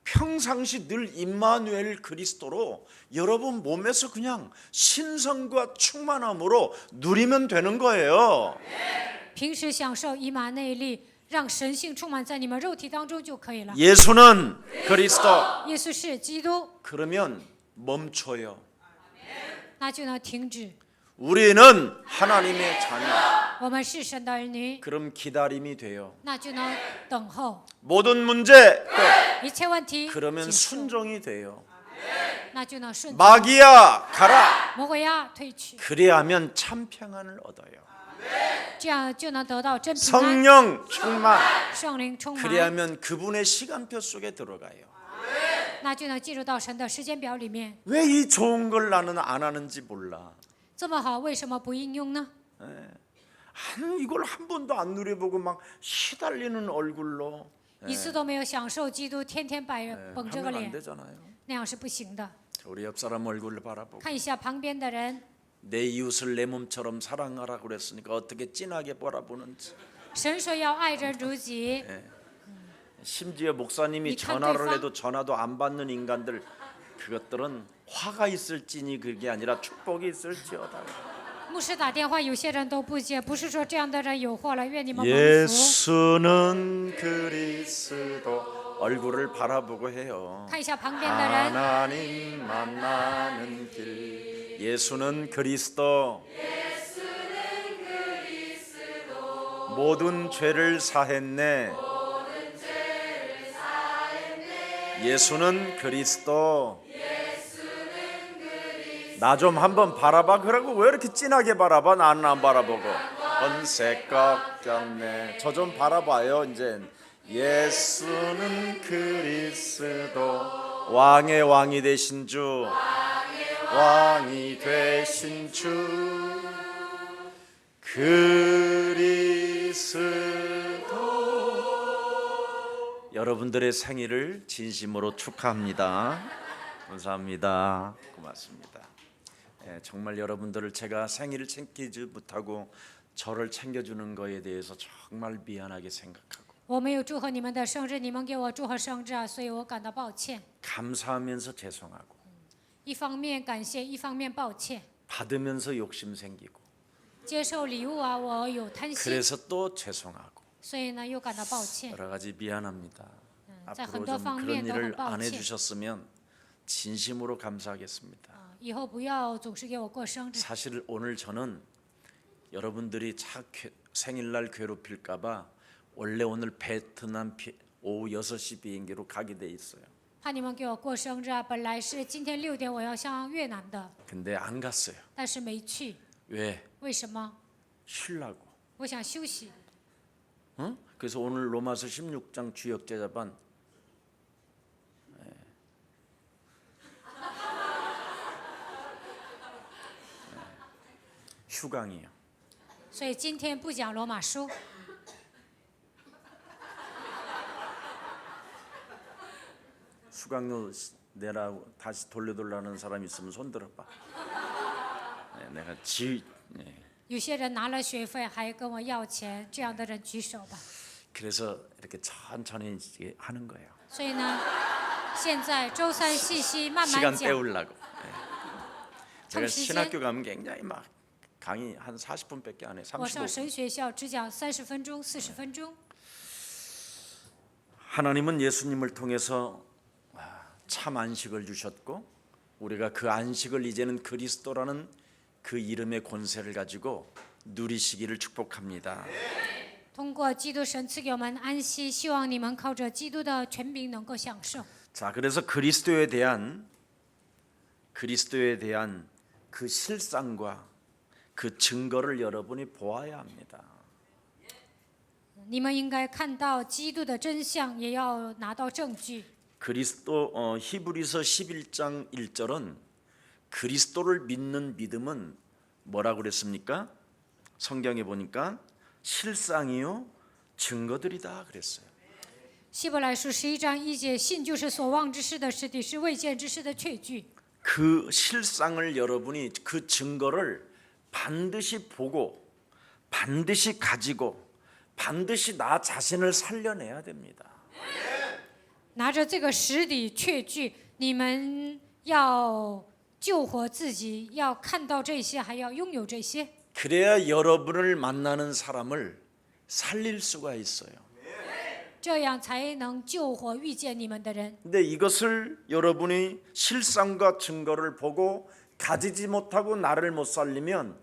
평상시 늘 임마누엘 그리스도로 여러분 몸에서 그냥 신성과 충만함으로 누리면 되는 거예요. 平时享受以马内利，让神性充满在你们肉体当中就可以了。 예수는 그리스도. 耶稣是基督， 그러면 멈춰요. 那就能停止。 우리는 하나님의 자녀. 我们是神的儿女， 그럼 기다림이 돼요. 那就能等候 모든 문제 끝. 一切问题。 그러면 结束 순종이 돼요. 那就能顺从。 마귀야 가라. 魔鬼呀，退去， 그래야면 참 평안을 얻어요. 这样就能得到真平安。 성령 충만. 圣灵充满， 그래야면 그분의 시간표 속에 들어가요. 那就能进入到神的时间表里面。 왜 이 좋은 걸 나는 안 하는지 몰라. 这么好，为什么不应用呢？ 이걸 한 번도 안 누려보고 막 시달리는 얼굴로 一次都没有享受基督，天天绷着个 하면 안 脸， 되잖아요. 那样是不行的。 우리 옆 사람 얼굴을 바라보고 看一下旁边的人， 내 이웃을 내 몸처럼 사랑하라고 그랬으니까 어떻게 진하게 바라보는지. 神说要爱人如己。 심지어 목사님이 이칸 전화를 대상? 해도 전화도 안 받는 인간들 그것들은 화가 있을지니 그게 아니라 축복이 있을지어다. 牧师打电话，有些人都不接，不是说这样的人有祸了，愿你们蒙福。 예수는 그리스도 얼굴을 바라보고 해요. 看一下旁边的人， 하나님 만나는 길. 예수는 그리스도. 모든 죄를 사했네. 예수는 그리스도. 나 좀 한번 바라봐. 그러고 왜 이렇게 진하게 바라봐? 나는 안 바라보고. 헌색 꺾였네. 저 좀 바라봐요. 이제 예수는 그리스도. 왕의 왕이 되신 주. 왕이 되신 주. 그리스도. 여러분들의 생일을 진심으로 축하합니다. 감사합니다. 고맙습니다. 정말 여러분들을 제가 생일을 챙기지 못하고 저를 챙겨주는 거에 대해서 정말 미안하게 생각하고 我没有祝贺你们的生日，你们给我祝贺生日啊，所以我感到抱歉。 감사하면서 죄송하고 一方面感谢，一方面抱歉。 받으면서 욕심 생기고 接受礼物啊，我有贪心， 그래서 또 죄송하고 所以呢又感到抱歉。 여러 가지 미안합니다. 在 앞으로 很多 좀 方 그런 面都很 일을 抱 안 歉。 해주셨으면 진심으로 감사하겠습니다. 以后不要总是给我过生日。 사실 오늘 저는 여러분들이 생일날 괴롭힐까봐 원래 오늘 베트남 오후 6시 비행기로 가게 돼 있어요. 怕你们给我过生日啊，本来是今天6点我要向越南的， 근데 안 갔어요. 但是没去。 왜? 为什么？ 쉬려고. 我想休息。 응? 그래서 오늘 로마서 16장 주역제자반 휴강이에요. 所以今天不讲罗马书。 수강료 내라고 다시 돌려달라는 사람 있으면 손 들어봐. 내가 네. 有些人拿了学费还跟我要钱，这样的人举手吧。 그래서 이렇게 천천히 이제 하는 거예요. 所以呢，现在周三细细慢 시간 慢讲， 때우려고. 제가 참 신학교 가면 굉장히 막 강의 한 40분밖에 안 해. 我上 35분. 神学校只讲30分钟、40分钟。 하나님은 예수님을 통해서 참 안식을 주셨고 우리가 그 안식을 이제는 그리스도라는 그 이름의 권세를 가지고 누리시기를 축복합니다. 通过基督神赐给我们安息，希望你们靠着基督的权柄能够享受。 자, 그래서 그리스도에 대한 그 실상과 그 증거를 여러분이 보아야 합니다. 你们应该看到基督的真相，也要拿到证据。 그리스도 히브리서 11장 1절은 그리스도를 믿는 믿음은 뭐라고 그랬습니까? 성경에 보니까 실상이요 증거들이다 그랬어요. 希伯来书11章1节，信就是所望之事的实底，是未见之事的确据。 그 실상을 여러분이 그 증거를 반드시 보고 반드시 가지고 반드시 나 자신을 살려내야 됩니다. 拿着这个实底确据，你们要救活自己，要看到这些，还要拥有这些， 그래야 여러분을 만나는 사람을 살릴 수가 있어요. 这样才能救活遇见你们的人。 근데 이것을 여러분이 실상과 증거를 보고 가지지 못하고 나를 못 살리면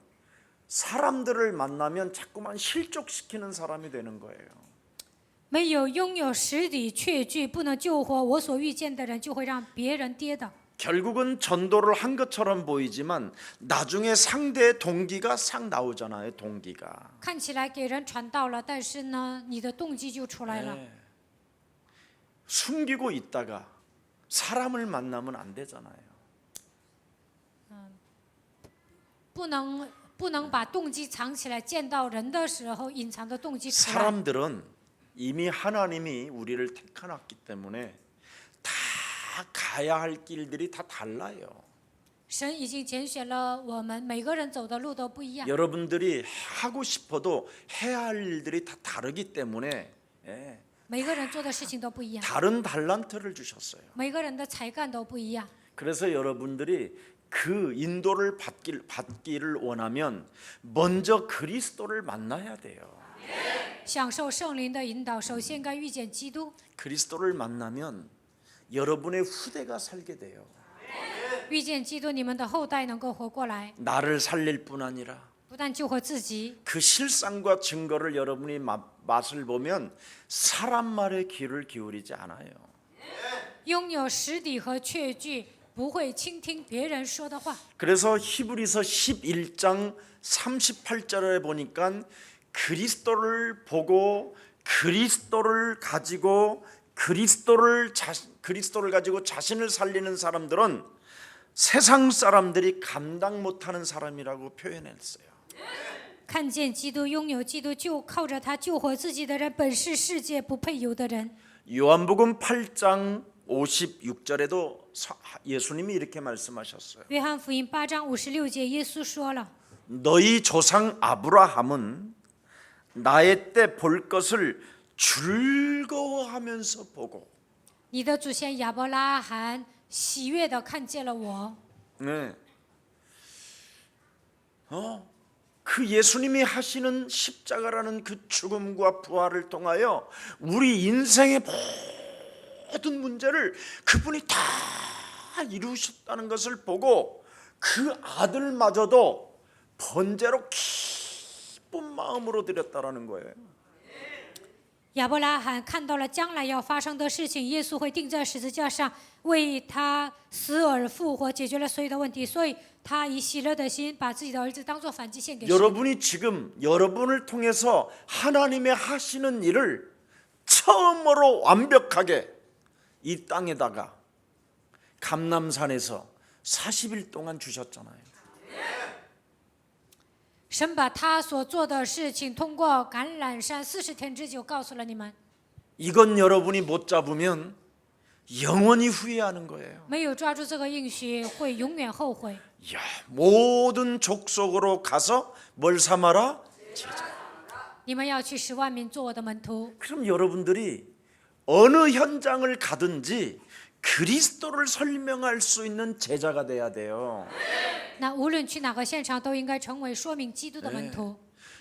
사람들을 만나면 자꾸만 실족시키는 사람이 되는 거예요. 没有拥有实底确据，不能救活我所遇见的人，就会让别人跌倒。 결국은 전도를 한 것처럼 보이지만 나중에 상대의 동기가 싹 나오잖아요. 동기가. 看起来给人传道了，但是呢，你的动机就出来了。 네. 숨기고 있다가 사람을 만나면 안 되잖아요. 不能把动机藏起来，见到人的时候隐藏的动机出来。 사람들은 이미 하나님이 우리를 택해놨기 때문에 다 가야 할 길들이 다 달라요. 神已经拣选了我们，每个人走的路都不一样。 여러분들이 하고 싶어도 해야 할 일들이 다 다르기 때문에 예, 每个人做的事情都不一样， 다른 달란트를 주셨어요. 每个人的才干都不一样。 그래서 여러분들이 그 인도를 받기를 원하면 먼저 그리스도를 만나야 돼요. 享受圣灵的引导，首先该遇见基督。 그리스도를 만나면 여러분의 후대가 살게 돼요. 遇见基督，你们的后代能够活过来， 나를 살릴 뿐 아니라 不但救活自己， 그 실상과 증거를 여러분이 맛을 보면 사람 말에 귀를 기울이지 않아요. 拥有实底和确据，不会倾听别人说的话。 그래서 히브리서 11장 38절에 보니까 그리스도를 보고 그리스도를 가지고 그리스도를 가지고 자신을 살리는 사람들은 세상 사람들이 감당 못하는 사람이라고 표현했어요. 看见基督，拥有基督，就靠着他救活自己的人，本是世界不配有的人。 요한복음 8장 56절에도 예수님이 이렇게 말씀하셨어요. 约翰福音8章56节，耶稣说了： 너희 조상 아브라함은 나의 때 볼 것을 즐거워하면서 보고 你的祖先亚伯拉罕喜悦地看见了我。 네. 그 예수님이 하시는 십자가라는 그 죽음과 부활을 통하여 우리 인생의 모든 문제를 그분이 다 이루셨다는 것을 보고 그 아들마저도 번제로 기쁜 마음으로 드렸다라는 거예요. 亚伯拉罕看到了将来要发生的事情，耶稣会钉在十字架上，为他死而复活，解决了所有的问题，所以他以喜乐的心把自己的儿子当作反祭献给神。 여러분이 지금 여러분을 통해서 하나님의 하시는 일을 처음으로 완벽하게 이 땅에다가 감람산에서 40일 동안 주셨잖아요. 神把他所做的事情通过橄榄山40天之久告诉了你们。 이건 여러분이 못 잡으면 영원히 후회하는 거예요. 没有抓住这个应许，会永远后悔。 야, 모든 족속으로 가서 뭘 삼아라? 제자. 你们要去10万民做我的门徒。 그럼 여러분들이 어느 현장을 가든지 그리스도를 설명할 수 있는 제자가 돼야 돼요. 那无论去哪个现场，都应该成为说明基督的门徒。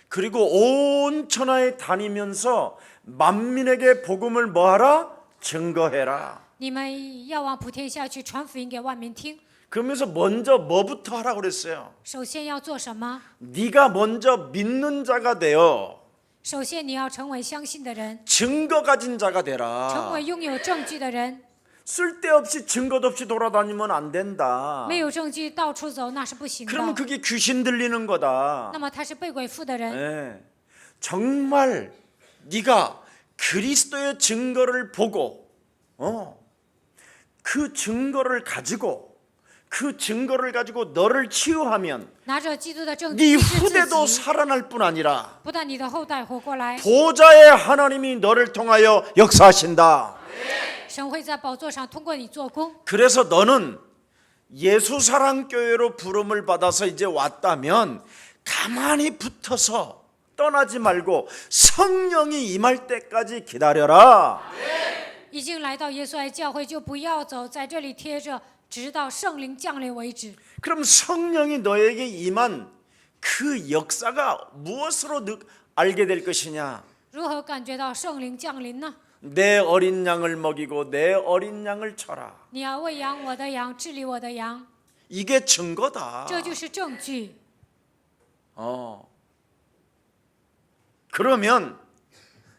그리고 온 천하에 다니면서 만민에게 복음을 뭐하라? 증거해라. 你们要往普天下去传福音给万民听。 그러면서 먼저 뭐부터 하라고 그랬어요? 首先要做什么？ 네가 먼저 믿는 자가 되어 首先你要成为相信的人， 증거 가진 자가 成 되라. 为拥有证据的人。 쓸데없이 증거도 없이 돌아다니면 안 된다. 没有证据到处走，那是不行 그러면 的。 그게 귀신 들리는 거다. 那么他是被鬼附的人。 네. 정말 네가 그리스도의 증거를 보고 그 증거를 가지고 너를 치유하면 拿着基督的证 네 据医治 후대도 自己， 살아날 뿐 아니라 不但你的后代活过来， 보좌의 하나님이 너를 통하여 역사하신다. 神会在宝座上通过你做工。 그래서 너는 예수사랑교회로 부름을 받아서 이제 왔다면 가만히 붙어서 떠나지 말고 성령이 임할 때까지 기다려라. 已经来到耶稣爱教会，就不要走，在这里贴着，直到圣灵降临为止。 그럼 성령이 너에게 임한 그 역사가 무엇으로 알게 될 것이냐? 如何感觉到圣灵降临呢？ 내 어린 양을 먹이고 내 어린 양을 쳐라. 你要喂养我的羊，治理我的羊， 이게 증거다. 这就是证据。 그러면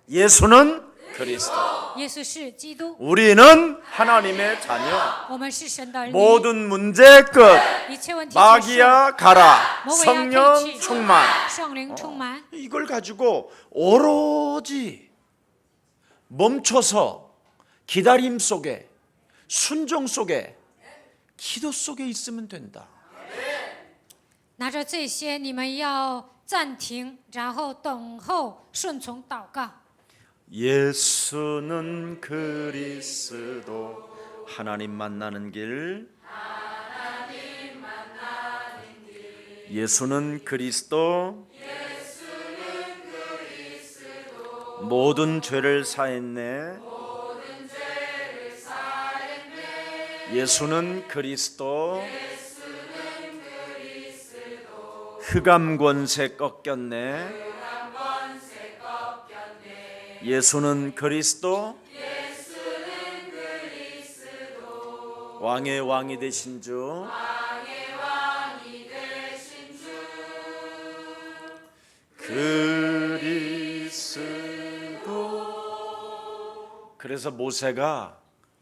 예수는 그리스도, 耶稣是基督， 우리는 하나님의 자녀. 我们是神的儿女， 모든 문제 끝. 一切问题结束， 마귀야 가라. 魔鬼要退 성령 去， 충만. 圣灵充满。 이걸 가지고 오로지 멈춰서 기다림 속에 순종 속에 기도 속에 있으면 된다. 拿着这些，你们要暂停，然后等候，顺从祷告。 예수는 그리스도 하나님 만나는 길 예수는 그리스도 모든 죄를 사했네. 예수는 그리스도 흑암 권세 꺾였네. 예수는 그리스도 왕의 왕이 되신 주 그리스도. 그래서 모세가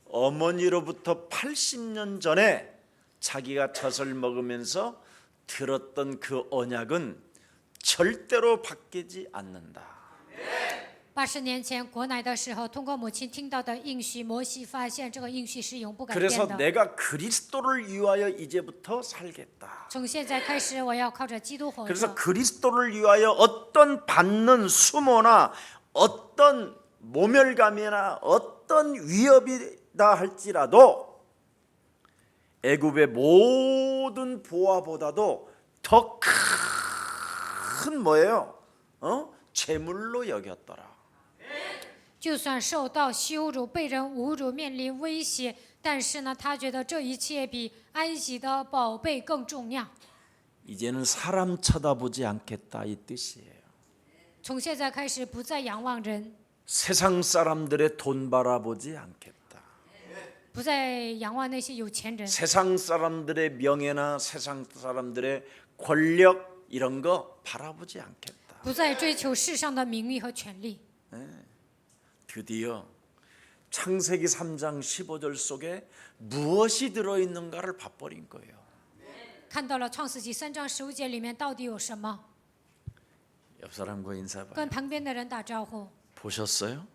어머니로부터 80년 전에 자기가 젖을 먹으면서 들었던 그 언약은 절대로 바뀌지 않는다. 80年前国奶的时候，通过母亲听到的应许，摩西发现这个应许是永不改 그래서 变的。 내가 그리스도를 위하여 이제부터 살겠다. 从现在开始，我要靠着基督活 그래서 着。 그리스도를 위하여 어떤 받는 수모나 어떤 모멸감이나 어떤 위협이다 할지라도 애굽의 모든 보화보다도 더 큰 뭐예요? 재물로 여겼더라. 就算受到羞辱、被人侮辱、面临威胁，但是呢，他觉得这一切比埃及的宝贝更重要。 이제는 사람 쳐다보지 않겠다 이 뜻이에요. 从现在开始，不再仰望人， 세상 사람들의 돈 바라보지 않겠다. 不再仰望那些有钱人， 세상 사람들의 명예나 세상 사람들의 권력 이런 거 바라보지 않겠다. 不再追求世上的名誉和权利。 드디어 창세기 3장 15절 속에 무엇이 들어있는가를 봐버린 거예요. 看到了创世纪3章15节里面到底有什么？ 옆 사람과 인사 봐요. 跟旁边的人打招呼， 보셨어요?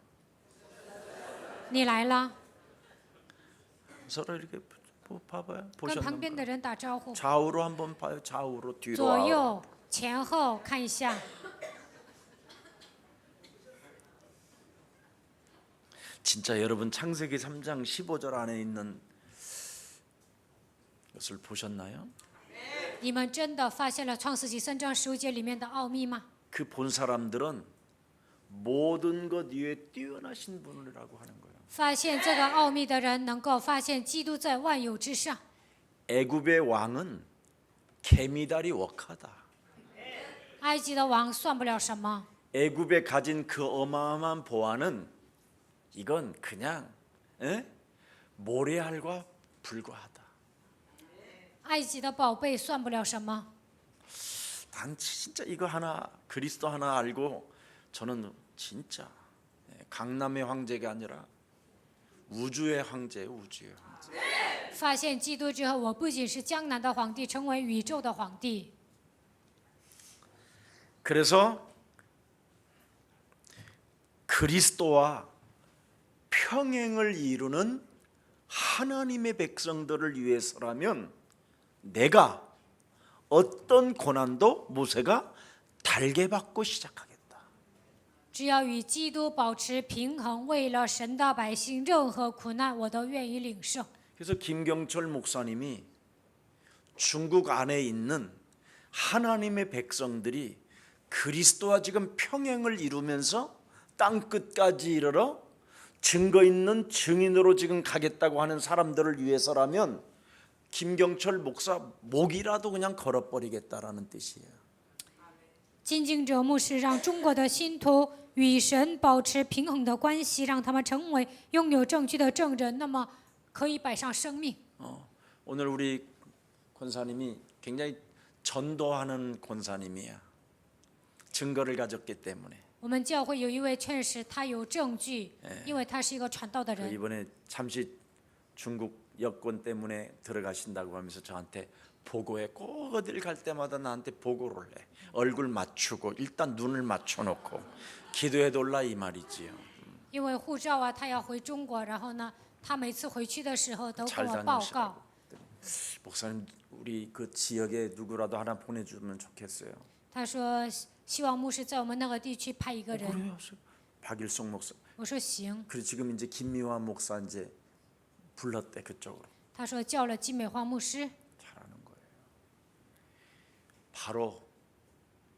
你来了。 서로 이렇게 봐봐요. 跟旁边 보셨는가? 的人打招呼， 좌우로 한번 봐요. 좌우로 뒤로. 左 아우로. 右前后看一下。 진짜 여러분 창세기 3장 15절 안에 있는 것을 보셨나요? 你们真的发现了创世纪3章15节里面的奥秘吗？ 그 본 사람들은 모든 것 위에 뛰어나신 분이라고 하는 거예요. 发现这个奥秘的人，能够发现基督在万有之上。 애굽의 왕은 개미다리 워카다. 埃及的王算不了什么， 애굽에 가진 그 어마어마한 보화는 이건 그냥 모래알과 불과하다. 埃及的宝贝算不了什么。 단 진짜 이거 하나 그리스도 하나 알고 저는 진짜 강남의 황제가 아니라 우주의 황제예요. 우주의 황제. 发现基督之后，我不仅是江南的皇帝，成为宇宙的皇帝。 그래서 그리스도와 평행을 이루는 하나님의 백성들을 위해서라면 내가 어떤 고난도 모세가 달게 받고 시작하겠다. 只要与基督保持平衡，为了神的百姓，任何苦难我都愿意领受。 그래서 김경철 목사님이 중국 안에 있는 하나님의 백성들이 그리스도와 지금 평행을 이루면서 땅 끝까지 이르러 증거 있는 증인으로 지금 가겠다고 하는 사람들을 위해서라면 김경철 목사 목이라도 그냥 걸어버리겠다라는 뜻이에요. 金敬者牧师让中国的信徒与神保持平衡的关系，让他们成为拥有证据的证人，那么可以摆上生命。 오늘 우리 권사님이 굉장히 전도하는 권사님이야. 증거를 가졌기 때문에. 我们教会有一位劝使，他有证据，因为他是一个传道的 그 人。 이번에 잠시 중국 여권 때문에 들어가신다고 하면서 저한테 보고해. 꼭 어딜 갈 때마다 나한테 보고를 해. 얼굴 맞추고 일단 눈을 맞춰놓고 기도해 돌라 이 말이지요. 因为护照啊，他要回中国，然后呢，他每次回去的时候都跟 잘 我报 다녀오시라고. 告。 목사님 우리 그 지역에 누구라도 하나 보내주면 좋겠어요. 他说希望牧师在我们那个地区派一个人。 그래요. 박일송 목사. 我说行。 그리고 지금 이제 김미화 목사 이제 불렀대 그쪽으로. 他说叫了金美花牧师。 잘하는 거예요. 바로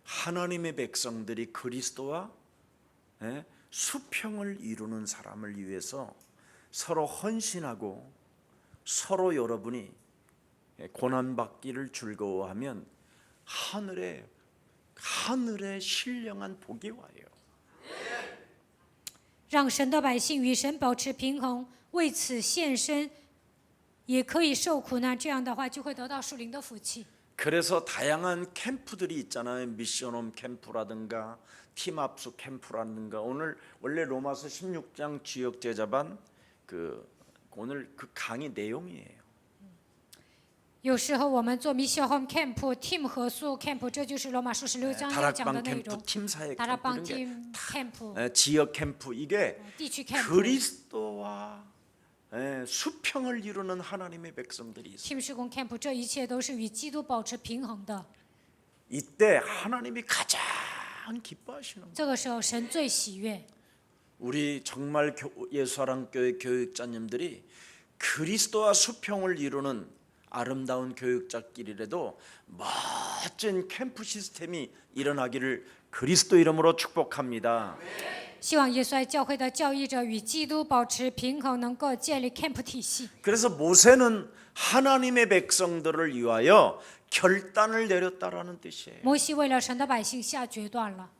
하나님의 백성들이 그리스도와 수평을 이루는 사람을 위해서 서로 헌신하고 서로 여러분이 고난받기를 즐거워하면 하늘에 신령한 복이 와요. 让神的百姓与神保持平衡，为此献身，也可以受苦难。这样的话，就会得到属灵的福气。 그래서 다양한 캠프들이 있잖아요. 미션홈 캠프라든가 팀합수 캠프라든가 원래 로마서 16장 지역 제자반 오늘 그 강의 내용이에요. 有时候我们做 Mission Home Camp、Team 合宿 Camp， 这就是罗马书16章要讲的 다락방 内 캠프, 容。 팀사회 다락방 캠프 팀 캠프、 지역 캠프 이게 地区 camp、 그리스도와 수평을 이루는 하나님의 백성들이 있어요. Team 施工 camp， 这一切都是与基督保持平衡的。 이때 하나님이 가장 기뻐하시는 거예요. 这个时候，神最喜悦。 우리 정말 예수사랑교회 교육자님들이 그리스도와 수평을 이루는 아름다운 교육자끼리라도 멋진 캠프 시스템이 일어나기를 그리스도 이름으로 축복합니다. 希望耶稣爱教会的教义者与基督保持平衡，能够建立 camp 体系。 그래서 모세는 하나님의 백성들을 위하여 결단을 내렸다라는 뜻이에요. 摩西为了神的百姓下决断了，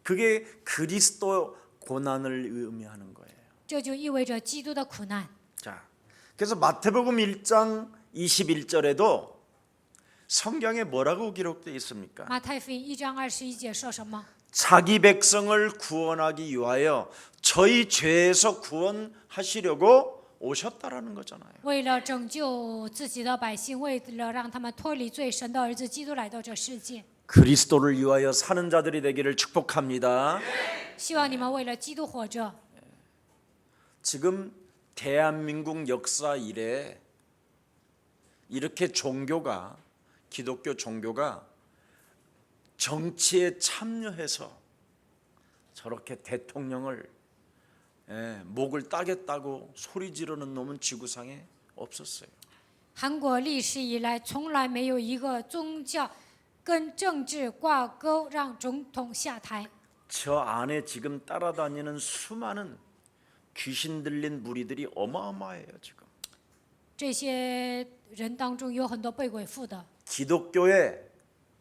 그게 그리스도 고난을 의미하는 거예요. 这就意味着基督的苦难。 자, 그래서 마태복음 1장 21절에도 성경에 뭐라고 기록되어 있습니까? 马太福音1章21节说什么？ 자기 백성을 구원하기 위하여 저희 죄에서 구원하시려고 오셨다라는 거잖아요. 为了拯救自己的百姓，为了让他们脱离罪，神的儿子基督来到这世界。 그리스도를 위하여 사는 자들이 되기를 축복합니다. 希望你们为了基督活着。 지금 대한민국 역사 이래 이렇게 기독교 종교가 정치에 참여해서 저렇게 대통령을 목을 따겠다고 소리 지르는 놈은 지구상에 없었어요. 韩国历史以来从来没有一个宗教跟政治挂钩让总统下台。 저 안에 지금 따라다니는 수많은 귀신 들린 무리들이 어마어마해요. 지금 这些人当中有很多被鬼附的， 기독교의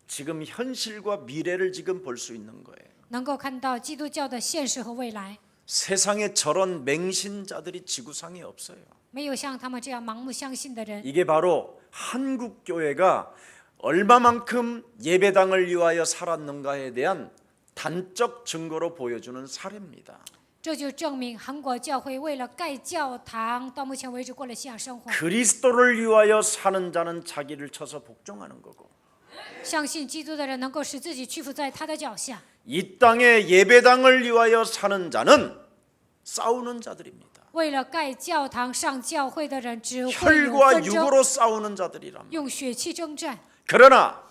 지금 현실과 미래를 지금 볼 수 있는 거예요. 能够看到基督教的现实和未来。 세상에 저런 맹신자들이 지구상에 없어요. 没有像他们这样盲目相信的人。 이게 바로 한국 교회가 얼마만큼 예배당을 위하여 살았는가에 대한 단적 증거로 보여주는 사례입니다. 这就证明韩国教会为了盖教堂，到目前为止过了信仰生活。 그리스도를 위하여 사는 자는 자기를 쳐서 복종하는 거고 相信基督的人能够使自己屈服在他的脚下。 이 땅에 예배당을 위하여 사는 자는 싸우는 자들입니다. 为了盖教堂、上教会的人只会有 혈과 纷争， 육으로 싸우는 자들이랍니다. 用血气征战。 그러나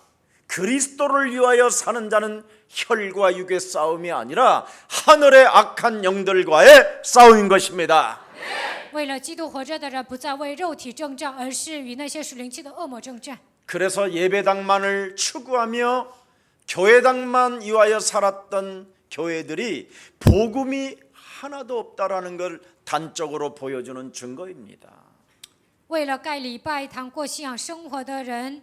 그리스도를 위하여 사는 자는 혈과 육의 싸움이 아니라 하늘의 악한 영들과의 싸움인 것입니다. 为了基督活着的人，不再为肉体征战，而是与那些属灵气的恶魔征战。 그래서 예배당만을 추구하며 교회당만 위하여 살았던 교회들이 복음이 하나도 없다라는 걸 단적으로 보여주는 증거입니다. 为了盖礼拜堂、过信仰生活的人，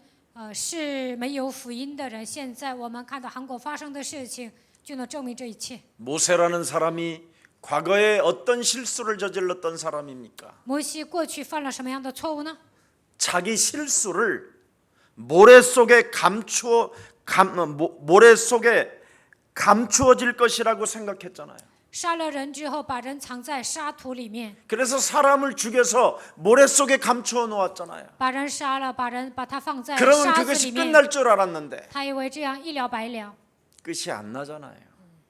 是没有福音的人。现在我们看到韩国发生的事情，就能证明这一切。 모세라는 사람이 과거에 어떤 실수를 저질렀던 사람입니까? 摩西过去犯了什么样的错误呢？ 자기 실수를 모래 속에 감추어질 것이라고 생각했잖아요. 杀了人之后，把人藏在沙土里面， 그래서 사람을 죽여서 모래 속에 감추어 놓았잖아요. 把人杀了，把他放在 그러면 沙子 그것이 里面。 끝날 줄 알았는데 他以为这样一了百了， 끝이 안 나잖아요.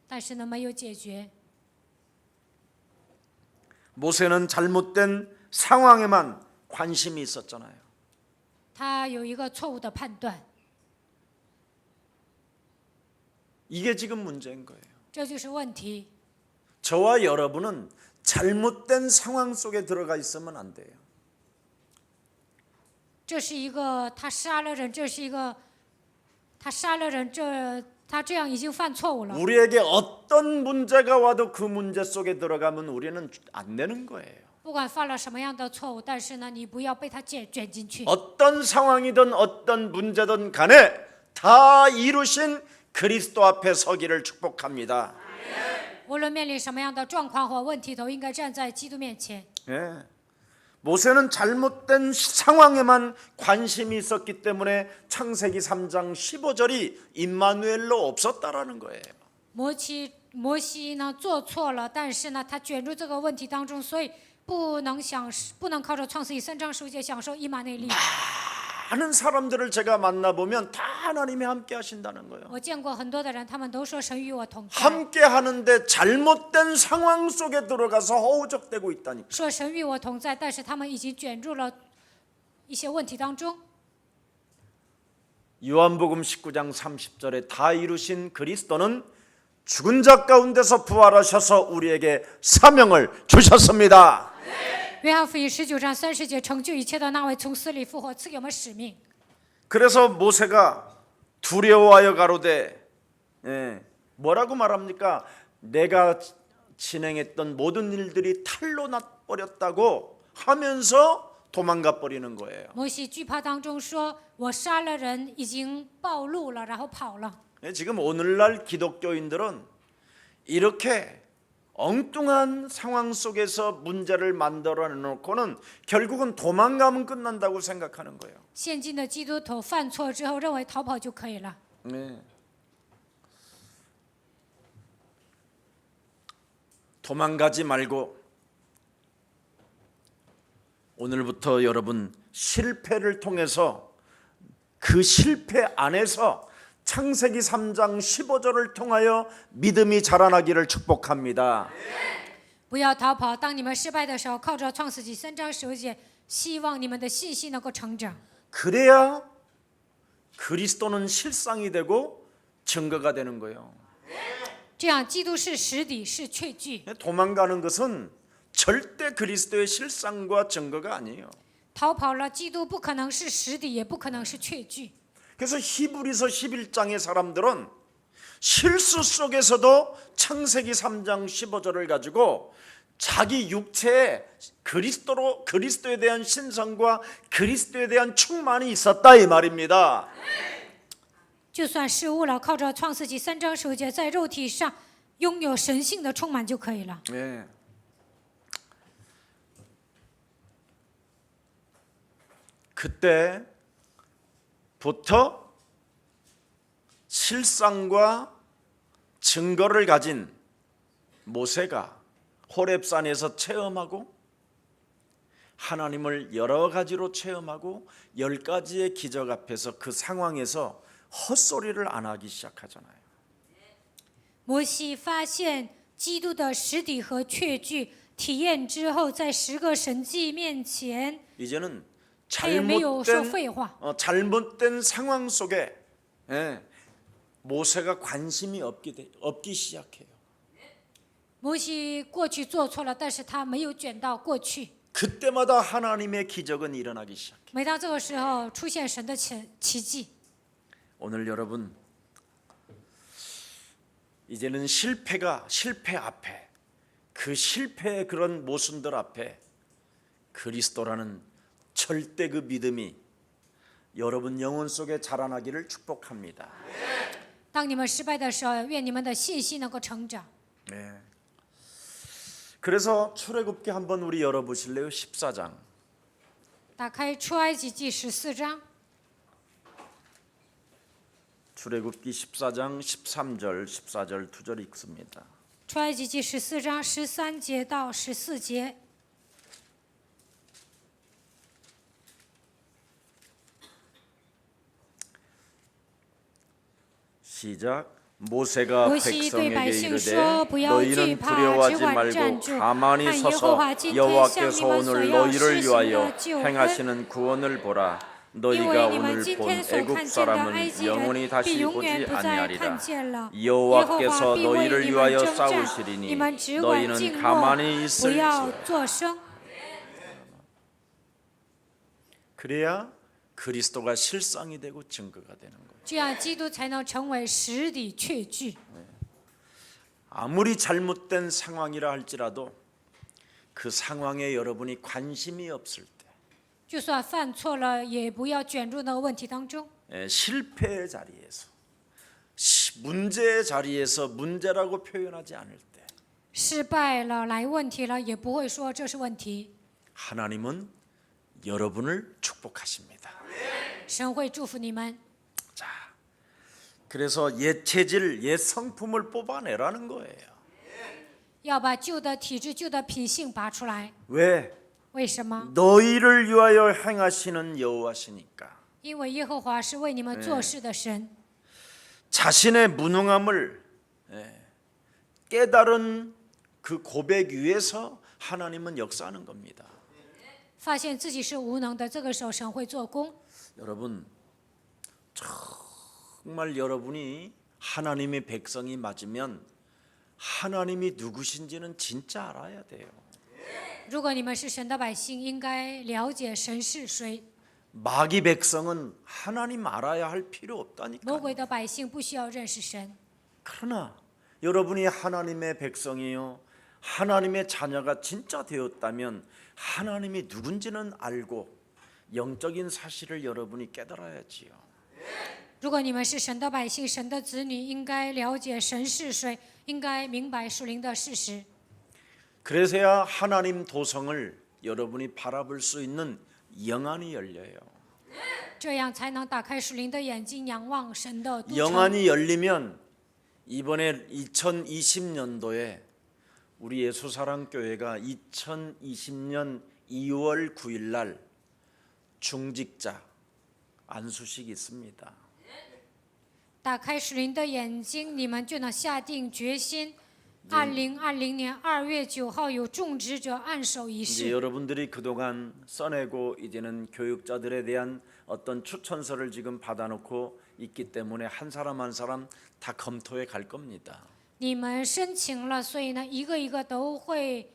但是呢，没有解决。 모세는 잘못된 상황에만 관심이 있었잖아요. 他有一个错误的判断， 이게 지금 문제인 거예요. 这就是问题。 저와 여러분은 잘못된 상황 속에 들어가 있으면 안 돼요. 这是一个他杀了人，这是一个他杀了人，他这样已经犯错误了。 우리에게 어떤 문제가 와도 그 문제 속에 들어가면 우리는 안 되는 거예요. 不管犯了什么样的错误，但是呢，你不要被他卷进去。 어떤 상황이든 어떤 문제든 간에 다 이루신 그리스도 앞에 서기를 축복합니다. 无论面临什么样的状况或问题，都应该站在基督面前。 예. 모세는 잘못된 상황에만 관심이 있었기 때문에 창세기 3장 15절이 임마누엘로 없었다라는 거예요. 摩西呢做错了，但是呢，他卷入这个问题当中，所以不能靠着创世记3章15节享受以马内利。 많은 사람들을 제가 만나보면 다 하나님이 함께 하신다는 거예요. 我见过很多的人，他们都说神与我同在， 함께 하는데 잘못된 상황 속에 들어가서 허우적대고 있다니까. 说神与我同在，但是他们已经卷入了一些问题当中。 요한복음 19장 30절에 다 이루신 그리스도는 죽은 자 가운데서 부활하셔서 우리에게 사명을 주셨습니다. 约翰福音19章30节，成就一切的那位从死里复活，赐给我们使命。 그래서 모세가 두려워하여 가로되 뭐라고 말합니까? 내가 진행했던 모든 일들이 탈로 나버렸다고 하면서 도망가 버리는 거예요. 摩西惧怕当中说：“我杀了人，已经暴露了，然后跑了。” 지금 오늘날 기독교인들은 이렇게 엉뚱한 상황 속에서 문제를 만들어 놓고는 결국은 도망가면 끝난다고 생각하는 거예요. 现今的基督徒犯错之后，认为逃跑就可以了。 네. 도망가지 말고 오늘부터 여러분 실패를 통해서 그 실패 안에서 창세기 3장 15절을 통하여 믿음이 자라나기를 축복합니다. 不要逃跑。当你们失败的时候，靠着创世纪3章15节，希望你们的信心能够成长。 그래야 그리스도는 실상이 되고 증거가 되는 거예요. 这样，基督是实底，是确据。 도망가는 것은 절대 그리스도의 실상과 증거가 아니에요. 逃跑了，基督不可能是实底，也不可能是确据。 그래서 히브리서 11장의 사람들은 실수 속에서도 창세기 3장 15절을 가지고 자기 육체에 그리스도에 대한 신성과 그리스도에 대한 충만이 있었다 이 말입니다. 就算失误了，靠着创世纪3章15节，在肉体上拥有神性的充满就可以了。 네. 그때부터 실상과 증거를 가진 모세가 호렙산에서 체험하고 하나님을 여러 가지로 체험하고 10가지의 기적 앞에서 그 상황에서 헛소리를 안 하기 시작하잖아요. 摩西发现基督的实底和确据，体验之后，在10个神迹面前， 이제는 他也没有说废话。 잘못된 상황 속에 모세가 관심이 없기 시작해요. 摩西过去做错了，但是他没有卷到过去。 그때마다 하나님의 기적은 일어나기 시작해요. 每当这个时候，出现神的奇迹。 오늘 여러분 이제는 실패 앞에 그 실패의 그런 모순들 앞에 그리스도라는 절대 그 믿음이 여러분 영혼 속에 자라나기를 축복합니다. 当你们失败的时候，愿你们的信心能够成长。 네. 그래서 출애굽기 한번 우리 열어보실래요? 14장. 打开出埃及记14章， 출애굽기 14장 13절 14절 2절 읽습니다. 出埃及记14章13节到14节。 시작. 모세가 모시对 백성에게 百姓 이르되 说不要惧 너희는 怕， 두려워하지 只管 말고 站住， 가만히 看耶 서서 和华今天向 여호와께서 你们所 오늘 要 너희를 施行 위하여 的救恩。 행하시는 구원을 보라. 因 너희가 为你 오늘 们今 본 天所 애굽 看见的埃 사람은 及 영원히 人，必 다시 永 보지 远不再看 아니하리라. 见了。耶和 여호와께서 华必为 너희를 你们 위하여 征战， 싸우시리니 你们只管 너희는 静默， 가만히 不要 있을지어다. 作声。 그래야 그리스도가 실상이 되고 증거가 되는 거예요. 这样基督才能成为实底确据。 아무리 잘못된 상황이라 할지라도 그 상황에 여러분이 관심이 없을 때, 就算犯错了，也不要卷入那个问题当中。 실패의 자리에서, 문제의 자리에서 문제라고 표현하지 않을 때 失败了，来问题了，也不会说这是问题。 하나님은 여러분을 축복하십니다. 神会祝福你们。 자, 그래서 옛 체질, 옛 성품을 뽑아내라는 거예요. 要把旧的体质、旧的品性拔出来。 왜? 为什么？ 너희를 위하여 행하시는 여호와시니까. 因为耶和华是为你们做事的神。 자신의 무능함을 깨달은 그 고백 위에서 하나님은 역사하는 겁니다. 发现自己是无能的，这个时候神会做工。 여러분, 정말 여러분이 하나님의 백성이 맞으면 하나님이 누구신지는 진짜 알아야 돼요. 如果你们是神的百姓，应该了解神是谁。 마귀 백성은 하나님 알아야 할 필요 魔 없다니까. 鬼的百姓不需要认识神， 그러나 여러분이 하나님의 백성이요, 하나님의 자녀가 진짜 되었다면 하나님이 누군지는 알고 영적인 사실을 여러분이 깨달아야지요. 如果你们是神的百姓，神的子女，应该了解神是谁，应该明白属灵的事实。 그래서야 하나님 도성을 여러분이 바라볼 수 있는 영안이 열려요. 这样才能打开属灵的眼睛，仰望神的都城。 영안이 열리면 이번에 2020년도에 우리 예수사랑교회가 2020년 2월 9일 날 중직자 안수식이 있습니다. 打开属灵的眼睛，你们就能下定决心。2020年2月9号有种植者按手仪 이제 式。 여러분들이 그동안 써내고 이제는 교육자들에 대한 어떤 추천서를 지금 받아놓고 있기 때문에 한 사람 한 사람 다 검토해 갈 겁니다. 你们申请了，所以呢，一个一个都会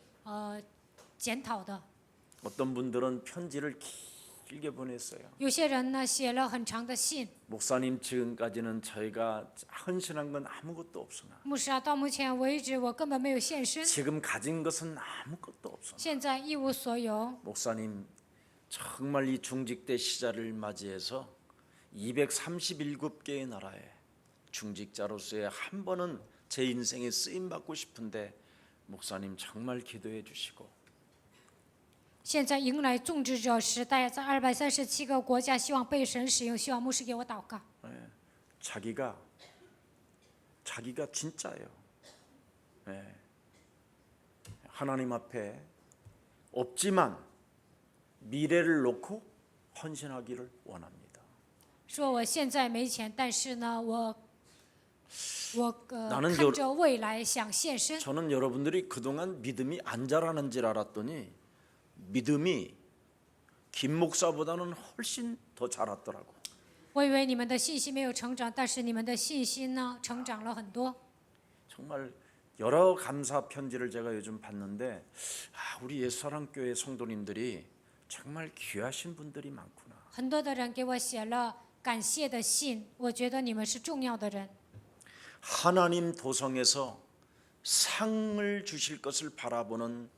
检讨的。 어떤 분들은 편지를 길게 보냈어요. 有些人呢写了很长的信， 목사님 지금까지는 저희가 헌신한 건 아무것도 없으나 牧师啊，到目前为止我根本没有献身， 지금 가진 것은 아무것도 없으나 现在一无所有。 목사님 정말 이 중직대 시절을 맞이해서 237개의 나라에 중직자로서의 한 번은 제 인생에 쓰임 받고 싶은데 목사님 정말 기도해 주시고 现在迎来种植者时代，在237个国家，希望被神使用，希望牧师给我祷告。 자기가 진짜예요. 하나님 앞에 없지만 미래를 놓고 헌신하기를 원합니다. 说我现在没钱，但是呢，我 나는 看着未来想献身。 저는 여러분들이 그동안 믿음이 안 자라는 줄 알았더니 믿음이 김 목사보다는 훨씬 더 자랐더라고. 我以为你们的信心没有成长，但是你们的信心呢，成长了很多。 정말 여러 감사 편지를 제가 요즘 봤는데 우리 예수사랑교회 성도님들이 정말 귀하신 분들이 많구나. 很多的人给我写了感谢的信，我觉得你们是重要的人。 하나님 도성에서 상을 주실 것을 바라보는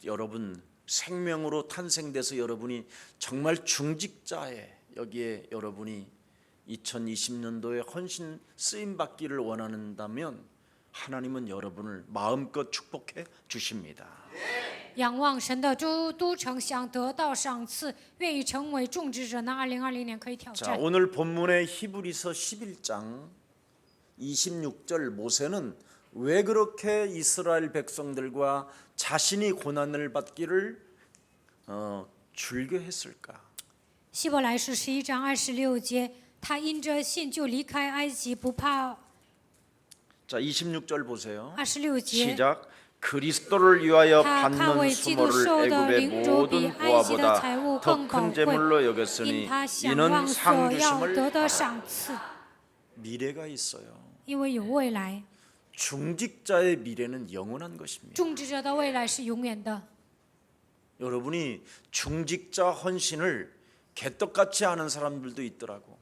여러분, 생명으로 탄생돼서 여러분이 정말 중직자에 여기에 여러분이 2020년도에 헌신 쓰임 받기를 원한다면 하나님은 여러분을 마음껏 축복해 주십니다. 仰望神的都城，想得到赏赐，愿意成为种植者呢？2020年可以挑 자, 战。 오늘 본문의 히브리서 11장 26절 모세는 왜 그렇게 이스라엘 백성들과 자신이 고난을 받기를 즐겨했을까? 希伯来书11章26节，他因着信就离开埃及，不怕。 자, 26절 보세요. 26节， 시작. 그리스도를 위하여 他怕为 받는 基督 수모를 受的 애굽의 凌辱比 모든 埃及的 보화보다 财物 더 更宝 큰 贵， 재물로 여겼으니 因他想 이는 望 상 所要 주심을 得的 알아. 赏赐， 미래가 있어요. 因为有未来。 중직자의 미래는 영원한 것입니다. 种植者的未来是永远的。 여러분이 중직자 헌신을 개떡같이 하는 사람들도 있더라고.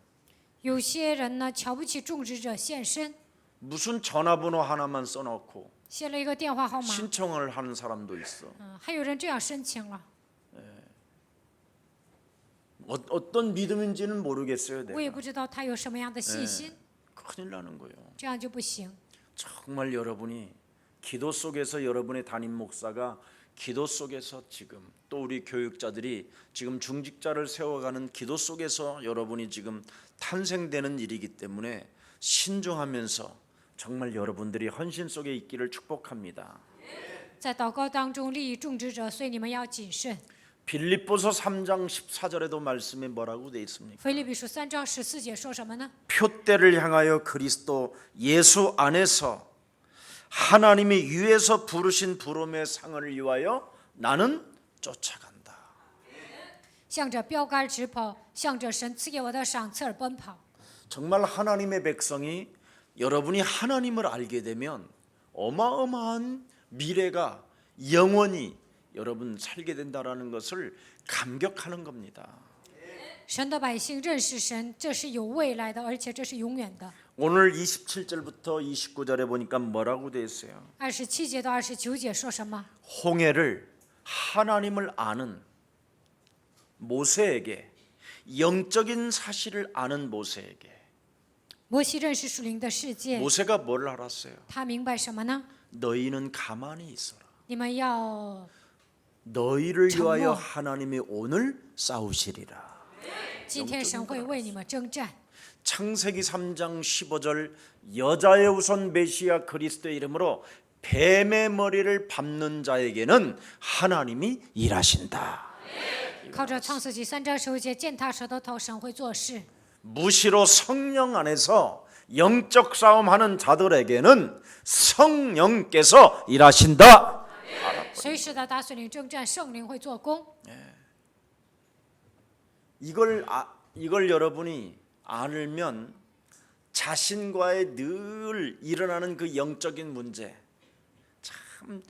有些人呢瞧不起种植者献身， 무슨 전화번호 하나만 써놓고 写了一个电话号码， 신청을 하는 사람도 있어. 还有人这样申请了， 어떤 믿음인지는 모르겠어요. 我也 내가. 不知道他有什么样的信心， 큰일 나는 거예요. 这样就不行。 정말 여러분이 기도 속에서 여러분의 담임 목사가 기도 속에서 지금 또 우리 교육자들이 지금 중직자를 세워가는 기도 속에서 여러분이 지금 탄생되는 일이기 때문에 신중하면서 정말 여러분들이 헌신 속에 있기를 축복합니다. 在祷告当中利益种植者，所以你们要谨慎。 빌립보서 3장 14절에도 말씀에 뭐라고 돼 있습니까? 腓立比书3章14节说什么呢？ 표대를 향하여 그리스도 예수 안에서 하나님이 위에서 부르신 부름의 상을 위하여 나는 쫓아간다. 向着标杆直跑，向着神赐给我的赏赐而奔跑。 정말 하나님의 백성이 여러분이 하나님을 알게 되면 어마어마한 미래가 영원히 여러분 살게 된다라는 것을 감격하는 겁니다. 神的百姓认识神，这是有未来的，而且这是永远的。 오늘 27절부터 29절에 보니까 뭐라고 되어 있어요? 27节到29节说什么？ 홍해를 하나님을 아는 모세에게 영적인 사실을 아는 모세에게 摩西认识属灵的世界， 모세가 뭘 알았어요? 他明白什么呢？ 너희는 가만히 있어라. 你们要 너희를 정말. 위하여 하나님이 오늘 싸우시리라. 今天神会为你们征战。 창세기 3장 15절 여자의 우선 메시아 그리스도의 이름으로 뱀의 머리를 밟는 자에게는 하나님이 일하신다. 靠着创世纪3章15节践踏蛇的头，神会做事。 무시로 성령 안에서 영적 싸움하는 자들에게는 성령께서 일하신다. 随时的打水灵征战，圣灵会做工。 이걸 여러분이 알면 자신과의 늘 일어나는 그 영적인 문제 참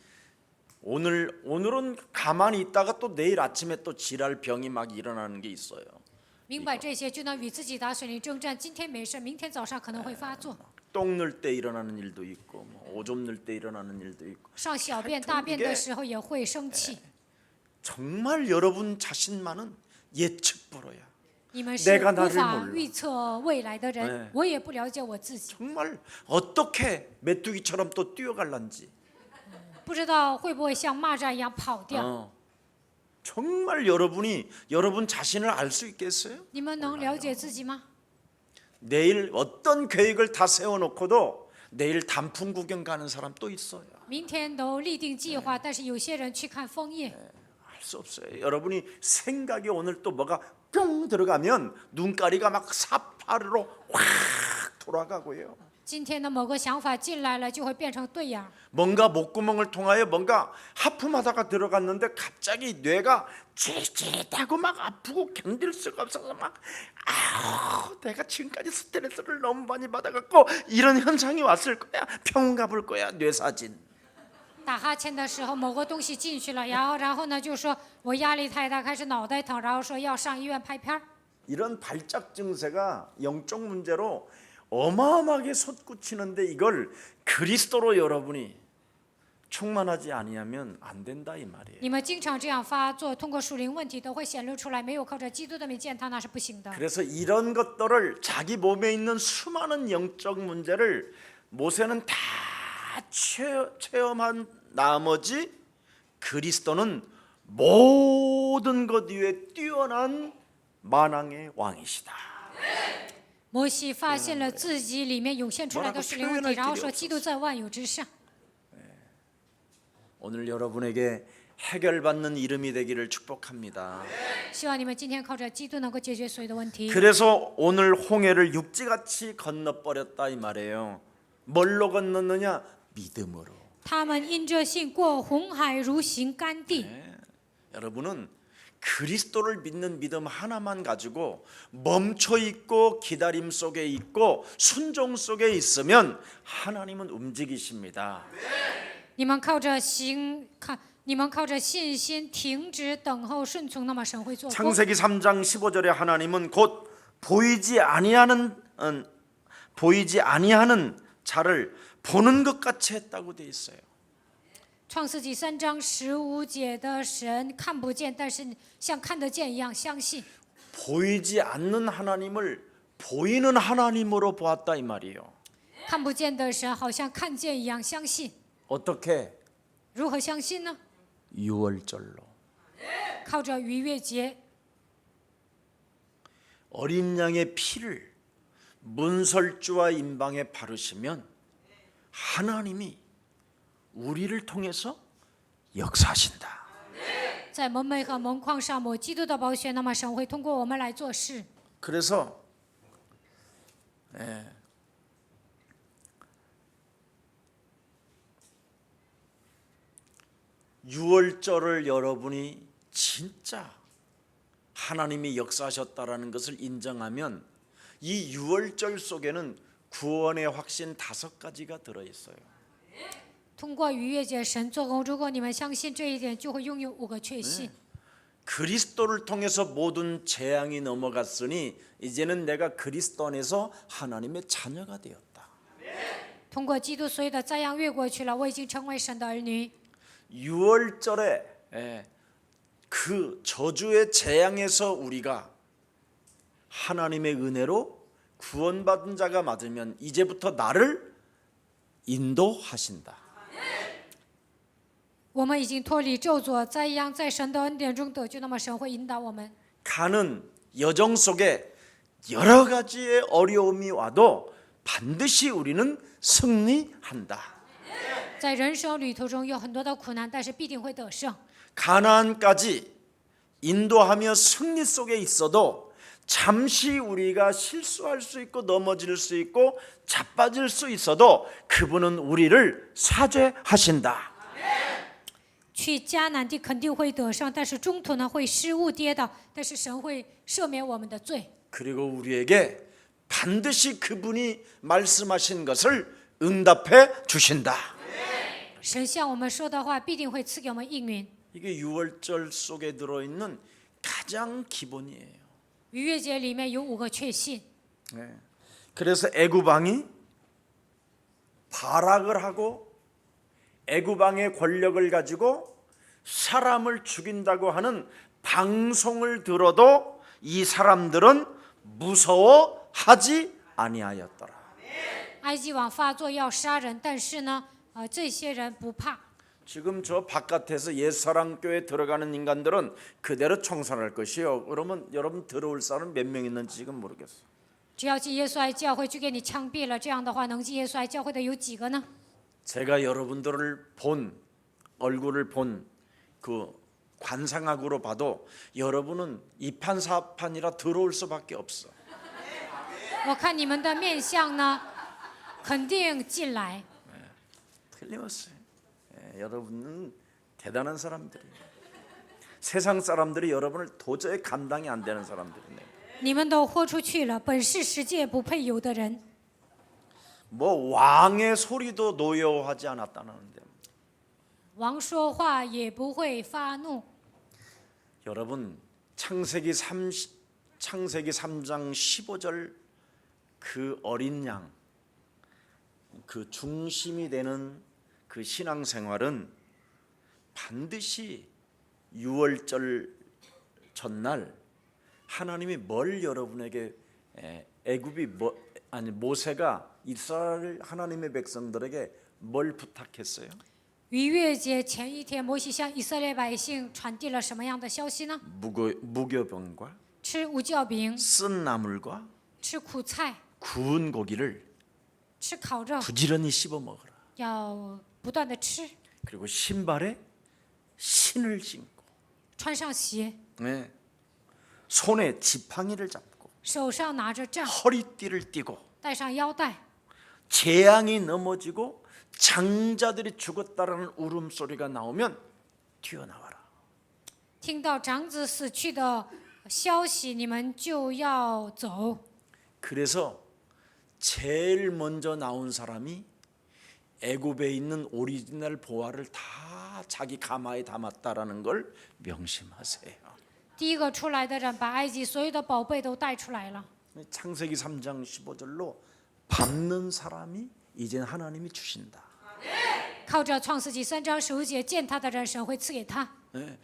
오늘은 가만히 있다가 또 내일 아침에 또 지랄 병이 막 일어나는 게 있어요. 明白这些，就能与自己打水灵征战。今天没事，明天早上可能会发作。 똥 넣을 때 일어나는 일도 있고 뭐 오줌 넣을 때 일어나는 일도 있고 上小便、大便的时候也会生气。 정말 여러분 자신만은 예측 불허야. 你们是 내가 无 나를 法 몰라 预测未来的人 네 ，我也不了解我自己， 정말 어떻게 메뚜기처럼 또 뛰어갈란지 不知道会不会像蚂蚱一样跑掉。 정말 여러분 자신을 알 수 있겠어요? 你们能了解自己吗？ 내일 어떤 계획을 다 세워놓고도 내일 단풍 구경 가는 사람 또 있어요. 明天都立定计划，但是有些人去看枫叶。 알 수 없어요. 여러분이 생각이 오늘 또 뭐가 뿅 들어가면 눈가리가 막 사파르로 확 돌아가고요. 今天的某个想法进来了，就会变成对眼。 뭔가 목구멍을 통하여 뭔가 하품하다가 들어갔는데 갑자기 뇌가 찌릿찌릿하고 막 아프고 견딜 수가 없어서 막 내가 지금까지 스트레스를 너무 많이 받아갖고 이런 현상이 왔을 거야. 병원 가볼 거야. 뇌사진. 打哈欠的时候，某个东西进去了，然后呢就说我压力太大，开始脑袋疼，然后说要上医院拍片儿。 이런 발작 증세가 영적 문제로 어마어마하게 솟구치는데 이걸 그리스도로 여러분이 충만하지 아니하면 안 된다 이 말이에요. 你们经常这样发作，通过属灵问题都会显露出来，没有靠着基督的名践踏那是不行的。 그래서 이런 것들을 자기 몸에 있는 수많은 영적 문제를 모세는 다 체험한 나머지 그리스도는 모든 것 위에 뛰어난 만왕의 왕이시다. 摩西发现了自己里面涌现出来的属灵问题，然后说基督在万有之上。 오늘 여러분에게 해결받는 이름이 되기를 축복합니다. 希望你们今天靠着基督能够解决所有的问题。 그래서 오늘 홍해를 육지같이 건너버렸다 이 말이에요. 뭘로 건넜느냐? 믿음으로. 他们因着信过红海，如行干地。 여러분은 그리스도를 믿는 믿음 하나만 가지고 멈춰 있고 기다림 속에 있고 순종 속에 있으면 하나님은 움직이십니다. 你们靠着你们靠着信心停止等候顺从，那么神会做工。 창세기 3장 15절에 하나님은 곧 보이지 아니하는 자를 보는 것 같이 했다고 돼 있어요. 创世纪3章15节的神看不见，但是像看得见一样相信。 보이지 않는 하나님을 보이는 하나님으로 보았다 이 말이에요. 看不见的神好像看见一样相信。 어떻게? 如何相信呢？ 유월절로. 靠着逾越节， 어린 양의 피를 문설주와 임방에 바르시면 하나님이 우리를 통해서 역사하신다. 在门楣和门框上抹基督的宝血，那么神会通过我们来做事。 그래서 유월절을 여러분이 진짜 하나님이 역사하셨다라는 것을 인정하면 이 유월절 속에는 구원의 확신 5가지가 들어있어요. 通过逾越节神做工，如果你们相信这一点，就会拥有5个确信。 그리스도를 통해서 모든 재앙이 넘어갔으니 이제는 내가 그리스도 안에서 하나님의 자녀가 되었다. 通过基督，所有的灾殃越过去了，我已经成为神的儿女。 유월절에 그 저주의 재앙에서 우리가 하나님의 은혜로 구원받은 자가 맞으면 이제부터 나를 인도하신다. 我们已经脱离咒诅灾殃，在神的恩典中得救，那么神会引导我们。 가는 여정 속에 여러 가지의 어려움이 와도 반드시 우리는 승리한다. 在人生旅途中有很多的苦难，但是必定会得胜。 가나안까지 인도하며 승리 속에 있어도 잠시 우리가 실수할 수 있고 넘어질 수 있고 자빠질 수 있어도 그분은 우리를 사죄하신다. 去迦南地肯定会得胜，但是中途呢会失误跌倒，但是神会赦免我们的罪。 그리고 우리에게 반드시 그분이 말씀하신 것을 응답해 주신다. 神向我们说的话必定会赐给我们应允。 이게 유월절 속에 들어있는 가장 기본이에요. 逾越节里面有5个确信， 그래서 애굽 왕이 발악을 하고 애굽 왕의 권력을 가지고 사람을 죽인다고 하는 방송을 들어도 이 사람들은 무서워하지 아니하였더라. 埃及王发作要杀人，但是呢，这些人不怕。 지금 저 바깥에서 옛사랑교회 들어가는 인간들은 그대로 청산할 것이요. 그러면 여러분 들어올 사람 몇 명 있는지 지금 모르겠어요. 只要进耶稣爱教会就给你枪毙了，这样的话能进耶稣爱教会的有几个呢？ 제가 여러분들을 본 얼굴을 본 그 관상학으로 봐도 여러분은 이판사판이라 들어올 수밖에 없어. 我看你们的面相呢，肯定进来。 틀림없어요. 여러분은 대단한 사람들이에요. 세상 사람들이 여러분을 도저히 감당이 안 되는 사람들이네요. 你们都豁出去了，本是世界不配有的人。 뭐 왕의 소리도 노여워하지 않았다는데. 王说话也不会发怒。 여러분 창세기 3장 15절 그 어린 양 그 중심이 되는 그 신앙생활은 반드시 유월절 전날 하나님이 뭘 여러분에게 모세가 이스라엘 하나님의 백성들에게 뭘 부탁했어요? 逾越节前一天，摩西向以色列百姓传递了什么样的消息呢？ 무교병과 吃无酵饼， 쓴 나물과 吃苦菜， 구운 고기를 吃烤肉， 부지런히 씹어 먹어라. 要不断的吃， 그리고 신발에 신을 신고 穿上鞋， 네. 손에 지팡이를 잡고 手上拿着杖， 허리띠를 띠고 带上腰带。 재앙이 넘어지고 장자들이 죽었다라는 울음소리가 나오면 튀어나와라. 听到长子死去的消息，你们就要走。 그래서 제일 먼저 나온 사람이 애굽에 있는 오리지널 보화를 다 자기 가마에 담았다라는 걸 명심하세요. 第一个出来的人把埃及所有的宝贝都带出来了。 창세기 3장 15절로 밟는 사람이 이젠 하나님이 주신다. 靠着创世纪3章15节见他的人，神会赐给他。 네,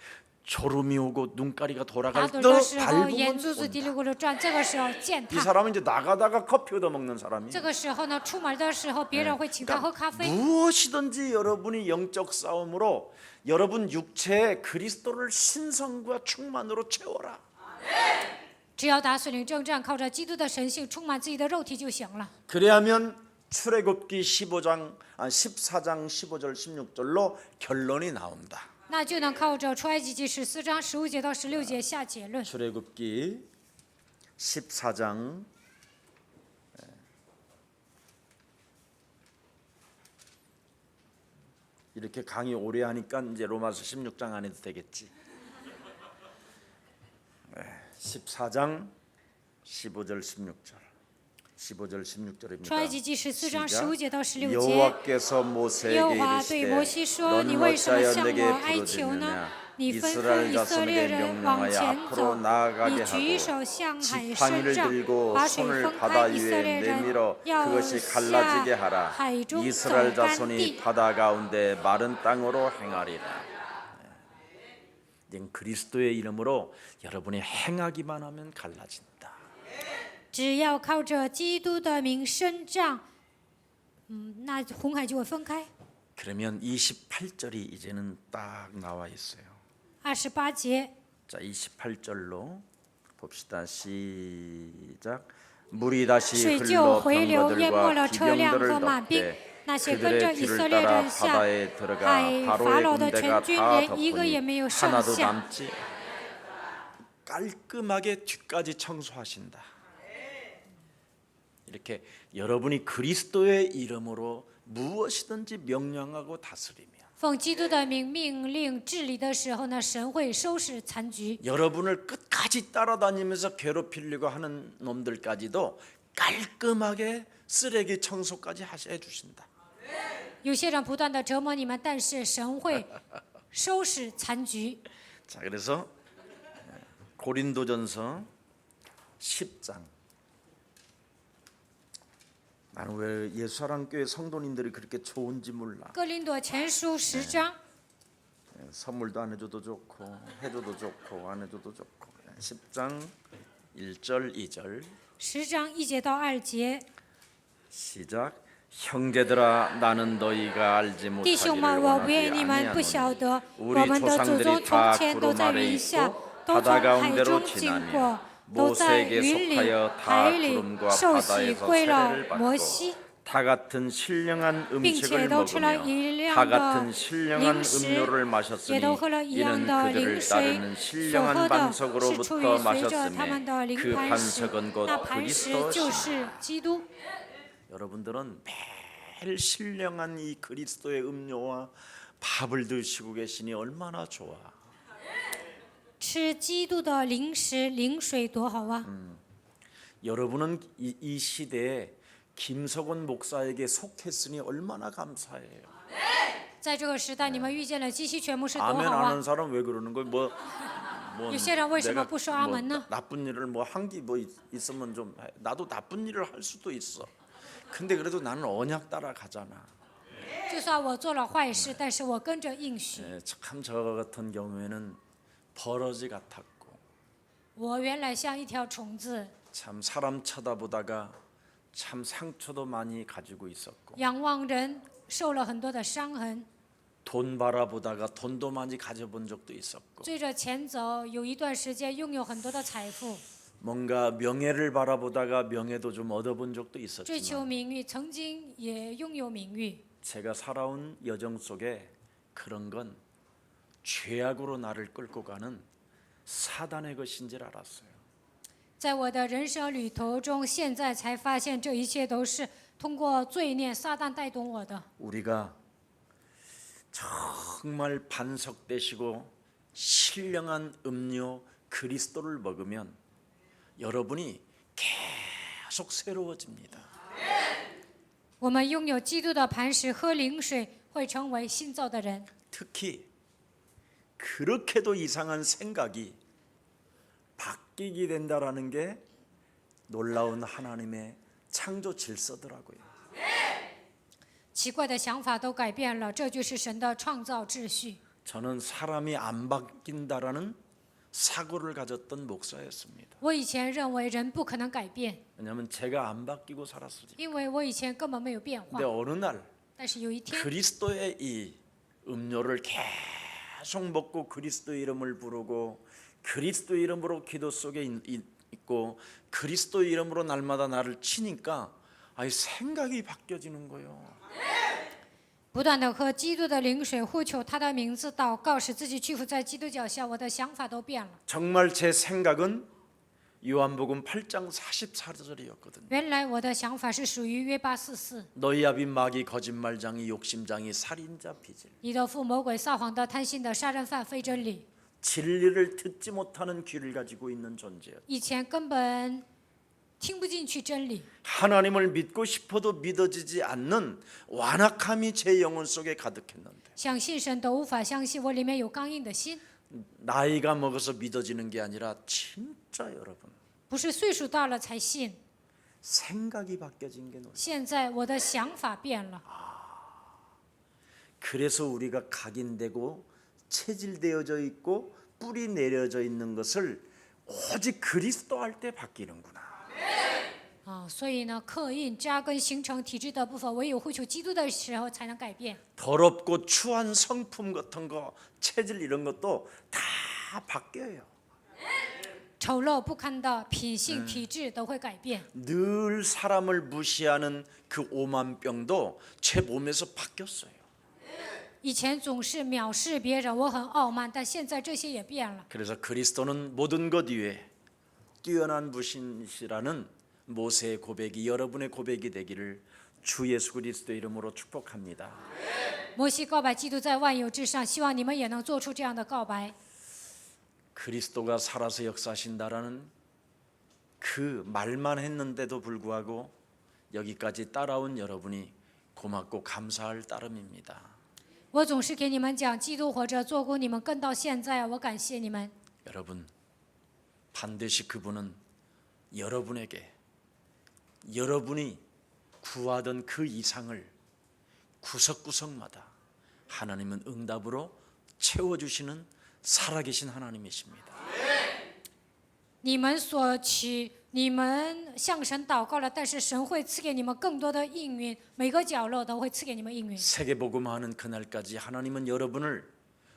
졸음이 오고 눈가리가 打 돌아갈 盹 때 的时候，眼 밟으면 珠子滴 온다. 溜咕噜转，这个时候见 이 他。 사람은 이제 나가다가 커피 얻어 먹는 사람이. 这个时候呢，出门的时候，别人会请他喝咖啡。 무엇이든지 여러분이 영적 싸움으로 여러분 육체에 그리스도를 신성과 충만으로 채워라. 只要打属灵征战，靠着基督的神性充满自己的肉体就行了。 그래야면 출애굽기 14장 15절 16절로 결론이 나온다. 那就能靠着出埃及记14章15节到16节下结论。 출애굽기 14장 이렇게 강의 오래 하니까 이제 로마서 16장 안 해도 되겠지. 14장 15절 16절 15절 16절입니다. 出埃及记14章15节到16节。 여호와께서 모세에게 耶和华对摩 이르시되 西说：“你 넌 为什么 어찌하여 向 내게 我哀求呢？ 부르짖느냐 你吩咐 이스라엘 以色列 자손에게 人往 명령하여 前 앞으로 走， 나아가게 你举手 하고 向海伸 지팡이를 杖， 들고 把水 손을 分 바다 开。以色列 위에 人 내밀어 要 그것이 下 갈라지게 하라. 海中走 이스라엘 干 자손이 地。 바다 가운데 마른 땅으로 행하리라. 이제 그리스도의 이름으로 여러분이 행하기만 하면 갈라진다. 只要靠着基督的名伸杖，那红海就会分开。 그러면 28절이 이제는 딱 나와 있어요. 28节， 자, 28절로 봅시다. 시작. 물이 다시 水就 흘러 回流，淹没 병거들과 了车辆 기병들을 和马兵。 덮되 那些跟着 그들의 以色 뒤를 列 따라 人下 바다에 들어가 海，法 바로의 老的 군대가 全军 다 连一个也 덮으니 没有剩 하나도 下。 남지. 깔끔하게 뒤까지 청소하신다. 이렇게 여러분이 그리스도의 이름으로 무엇이든지 명령하고 다스리며 奉基督的名命令治理的时候呢，神会收拾残局。 여러분을 끝까지 따라다니면서 괴롭히려고 하는 놈들까지도 깔끔하게 쓰레기 청소까지 해 주신다. 有些人不断的折磨你们，但是神会收拾残局。 자, 그래서 고린도전서 10장. 나는 왜 예수사랑교회 성도님들이 그렇게 좋은지 몰라. 哥林多前书10章， 선물도 안 해줘도 좋고 해줘도 좋고 안 해줘도 좋고. 10장 1절 2절 10章1节到2节。 시작. 형제들아 나는 너희가 알지 弟兄们， 못하기를 我不 원하지 愿你们不晓 아니하노니 得，我 우리 们的祖宗 조상들이 从 다 前都 구름 在 아래 云下， 있고 都从 바다 海 가운데로 中经 지나며 过，都在 모세에게 云里、 속하여 다 海里 구름과 受洗 바다에서 归了 세례를 摩 받고 西， 다 같은 신령한 并且 음식을 都吃了 먹으며 一样 다 的 같은 신령한 零食， 음료를 也 마셨으니 都喝了一样 이는 的 그들을 灵水。 따르는 所 신령한 喝的是出 반석으로부터 于随着他们 마셨음에 的灵 그 磐石， 반석은 곧 那磐石 그리스도시니 就是基督。 여러분들은 매일 신령한 이 그리스도의 음료와 밥을 드시고 계시니 얼마나 좋아. 吃基督的零食、灵水多好啊！ 여러분은 이 시대에 김석원 목사에게 속했으니 얼마나 감사해요. 在这个时代，你们遇见了基西全牧师多 아멘 好 안 啊 하는 ！ 사람 왜 그러는 거예요? 뭐 有些人为什么 내가 不说阿门呢？ 나쁜 일을 뭐 한 게 뭐 있으면 좀 나도 나쁜 일을 할 수도 있어. 근데 그래도 나는 언약 따라가잖아. 就算我做了坏事，但是我跟着应许。 참 저 같은 경우에는 버러지 같았고 我原来像一条虫子， 참 사람 쳐다보다가 참 상처도 많이 가지고 있었고 仰望人，受了很多的伤痕， 돈 바라보다가 돈도 많이 가져본 적도 있었고 追着钱走，有一段时间拥有很多的财富， 뭔가 명예를 바라보다가 명예도 좀 얻어본 적도 追求 있었지만 名誉，曾经也拥有名誉。 제가 살아온 여정 속에 그런 건 죄악으로 나를 끌고 가는 사단의 것인 줄 알았어요. 在我的人生旅途中，现在才发现这一切都是通过罪孽撒旦带动我的。 우리가 정말 반석되시고 신령한 음료 그리스도를 먹으면 여러분이 계속 새로워집니다. 我们拥有基督的磐石，喝灵水会成为新造的人。 특히 그렇게도 이상한 생각이 바뀌게 된다라는 게 놀라운 하나님의 창조 질서더라고요. 奇怪的想法都改变了，这就是神的创造秩序。 저는 사람이 안 바뀐다라는 사고를 가졌던 목사였습니다. 我以前认为人不可能改变， 왜냐하면 제가 안 바뀌고 살았으니까. 因为我以前根本没有变化 근데 。 어느 날 但是有一天， 그리스도의 이 음료를 계속 먹고 그리스도 이름을 부르고 그리스도 이름으로 기도 속에 있고 그리스도 이름으로 날마다 나를 치니까 아예 생각이 바뀌어지는 거예요. 不断的喝基督的灵水，呼求他的名字，祷告，使自己屈服在基督脚下，我的想法都变了。 정말 제 생각은 요한복음 8장 44절이었거든요. 原来我的想法是属于约八44， 너희 아비 마귀 거짓말장이 욕심장이 살인자 비질 你的父魔鬼撒谎的、贪心的、杀人犯、非真理。 진리를 듣지 못하는 귀를 가지고 있는 존재였어요. 以前根本听不进去真理， 하나님을 믿고 싶어도 믿어지지 않는 완악함이 제 영혼 속에 가득했는데 想信神都无法相信，我里面有刚硬的心。 나이가 먹어서 믿어지는 게 아니라 진짜 여러분 不是岁数大了才信， 생각이 바뀌어진 게 놀라워요. 现在我的想法变了。 그래서 우리가 각인되고 체질되어져 있고 뿌리 내려져 있는 것을 오직 그리스도 할 때 바뀌는구나. 所以呢，刻印、扎根、形成体质的部分，唯有呼求基督的时候才能改变。 더럽고 추한 성품 같은 거, 체질 이런 것도 다 바뀌어요. 丑陋不堪的品性、体质都会改变。 늘 사람을 무시하는 그 오만병도 제 몸에서 바뀌었어요. 以前总是藐视别人，我很傲慢，但现在这些也变了。 그래서 그리스도는 모든 것 위에 뛰어난 분이시라는 모세의 고백이 여러분의 고백이 되기를 주 예수 그리스도 이름으로 축복합니다. 摩西告白基督在万有之上，希望你们也能做出这样的告白。 그리스도가 살아서 역사하신다라는 그 말만 했는데도 불구하고 여기까지 따라온 여러분이 고맙고 감사할 따름입니다. 我总是给你们讲基督活着做工，你们跟到现在，我感谢你们。 여러분 반드시 그분은 여러분에게 여러분이 구하던 그 이상을 구석구석마다 하나님은 응답으로 채워주시는 살아계신 하나님이십니다. 你们所祈，你们向神祷告了，但是神会赐给你们更多的应允，每个角落都会赐给你们应允。 세계복음하는 그날까지 하나님은 여러분을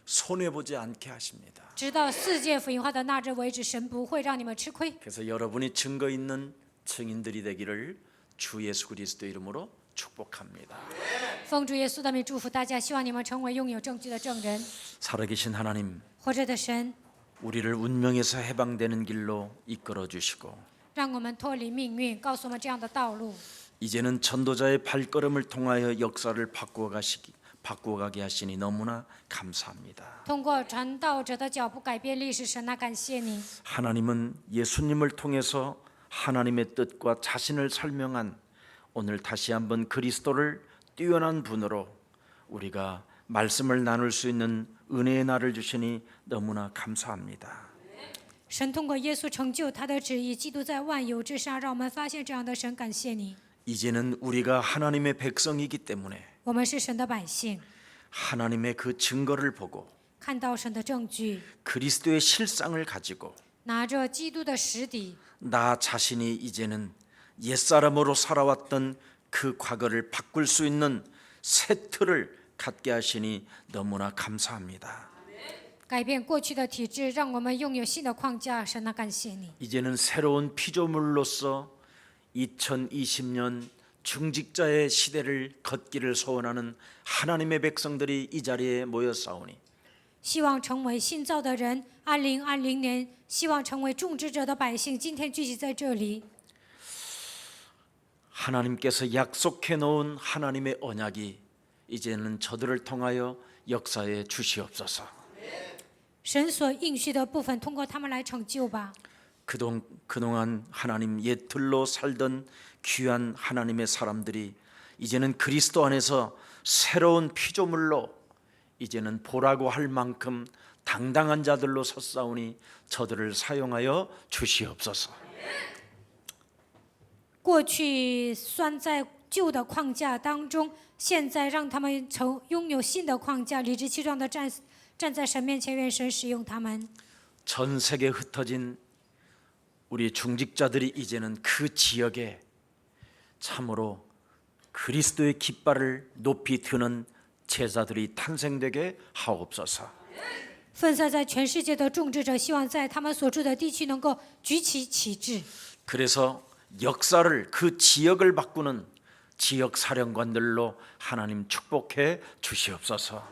손해보지 않게 하십니다. 直到世界福音化的那日为止，神不会让你们吃亏。 그래서 여러분이 증거 있는 증인들이 되기를 주 예수 그리스도 이름으로 축복합니다. 奉主耶稣的名祝福大家，希望你们成为拥有证据的证人。 살아계신 하나님, 活着的神， 우리를 운명에서 해방되는 길로 이끌어 주시고 让我们脱离命运，告诉我们这样的道路。 이제는 전도자의 발걸음을 통하여 역사를 바꾸어가게 하시니 너무나 감사합니다. 通过传道者的脚步改变历史，神啊，感谢你。 하나님은 예수님을 통해서 하나님의 뜻과 자신을 설명한 오늘 다시 한번 그리스도를 뛰어난 분으로 우리가 말씀을 나눌 수 있는 은혜의 날을 주시니 너무나 감사합니다. 神通过耶稣成就他的旨意，基督在万有之上，让我们发现这样的神，感谢你。 이제는 우리가 하나님의 백성이기 때문에 我们是神的百姓， 하나님의 그 증거를 보고 看到神的证据， 그리스도의 실상을 가지고 拿着基督的实底， 나 자신이 이제는 옛사람으로 살아왔던 그 과거를 바꿀 수 있는 새 틀을 갖게 하시니 너무나 감사합니다. 改变过去的体制，让我们拥有新的框架。神啊，感谢你。 이제는 새로운 피조물로서 2020년 중직자의 시대를 걷기를 소원하는 하나님의 백성들이 이 자리에 모였사오니 希望成为新造的人。2020年，希望成为种植者的百姓，今天聚集在这里。 하나님께서 약속해 놓은 하나님의 언약이 이제는 저들을 통하여 역사에 주시옵소서. 神所应许的部分，通过他们来成就吧。 그동안 하나님 옛 틀로 살던 귀한 하나님의 사람들이 이제는 그리스도 안에서 새로운 피조물로 이제는 보라고 할 만큼 당당한 자들로 섰사오니 저들을 사용하여 주시옵소서. 过去拴在旧的框架当中，现在让他们拥有新的框架，理直气壮的站在神面前，愿神使用他们。 전 세계에 흩어진 우리 중직자들이 이제는 그 지역에 참으로 그리스도의 깃발을 높이 드는 제자들이 탄생되게 하옵소서. 分散在全世界的种植者，希望在他们所住的地区能够举起旗帜。 그래서 역사를 그 지역을 바꾸는 지역 사령관들로 하나님 축복해 주시옵소서.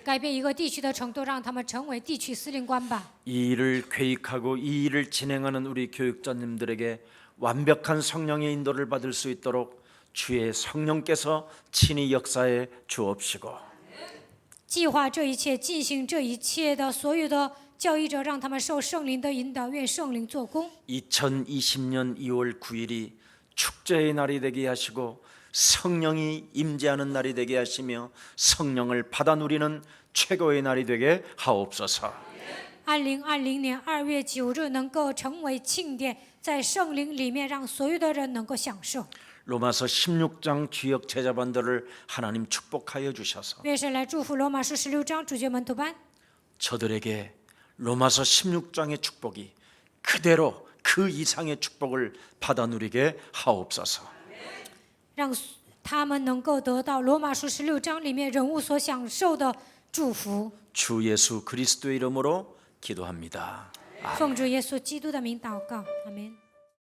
改变一个地区的程度，让他们成为地区司令官吧。 이 일을 계획하고 이 일을 진행하는 우리 교육자님들에게 완벽한 성령의 인도를 받을 수 있도록 주의 성령께서 친히 역사해 주옵시고 计划这一切、进行这一切的所有的教义者，让他们受圣灵的引导，愿圣灵做工。 2020년 2월 9일이 축제의 날이 되게 하시고 성령이 임재하는 날이 되게 하시며 성령을 받아 누리는 최고의 날이 되게 하옵소서. 2020年2月9日能够成为庆典，在圣灵里面让所有的人能够享受。 로마서 16장 주역 제자반들을 하나님 축복하여 주셔서 愿神来祝福罗马书16章主角门徒班， 저들에게 로마서 16장의 축복이 그대로 그 이상의 축복을 받아 누리게 하옵소서. 让他们能够得到罗马书16章里面人物所享受的祝福。 주 예수 그리스도의 이름으로 기도합니다. 奉主耶稣基督的名祷告，阿门。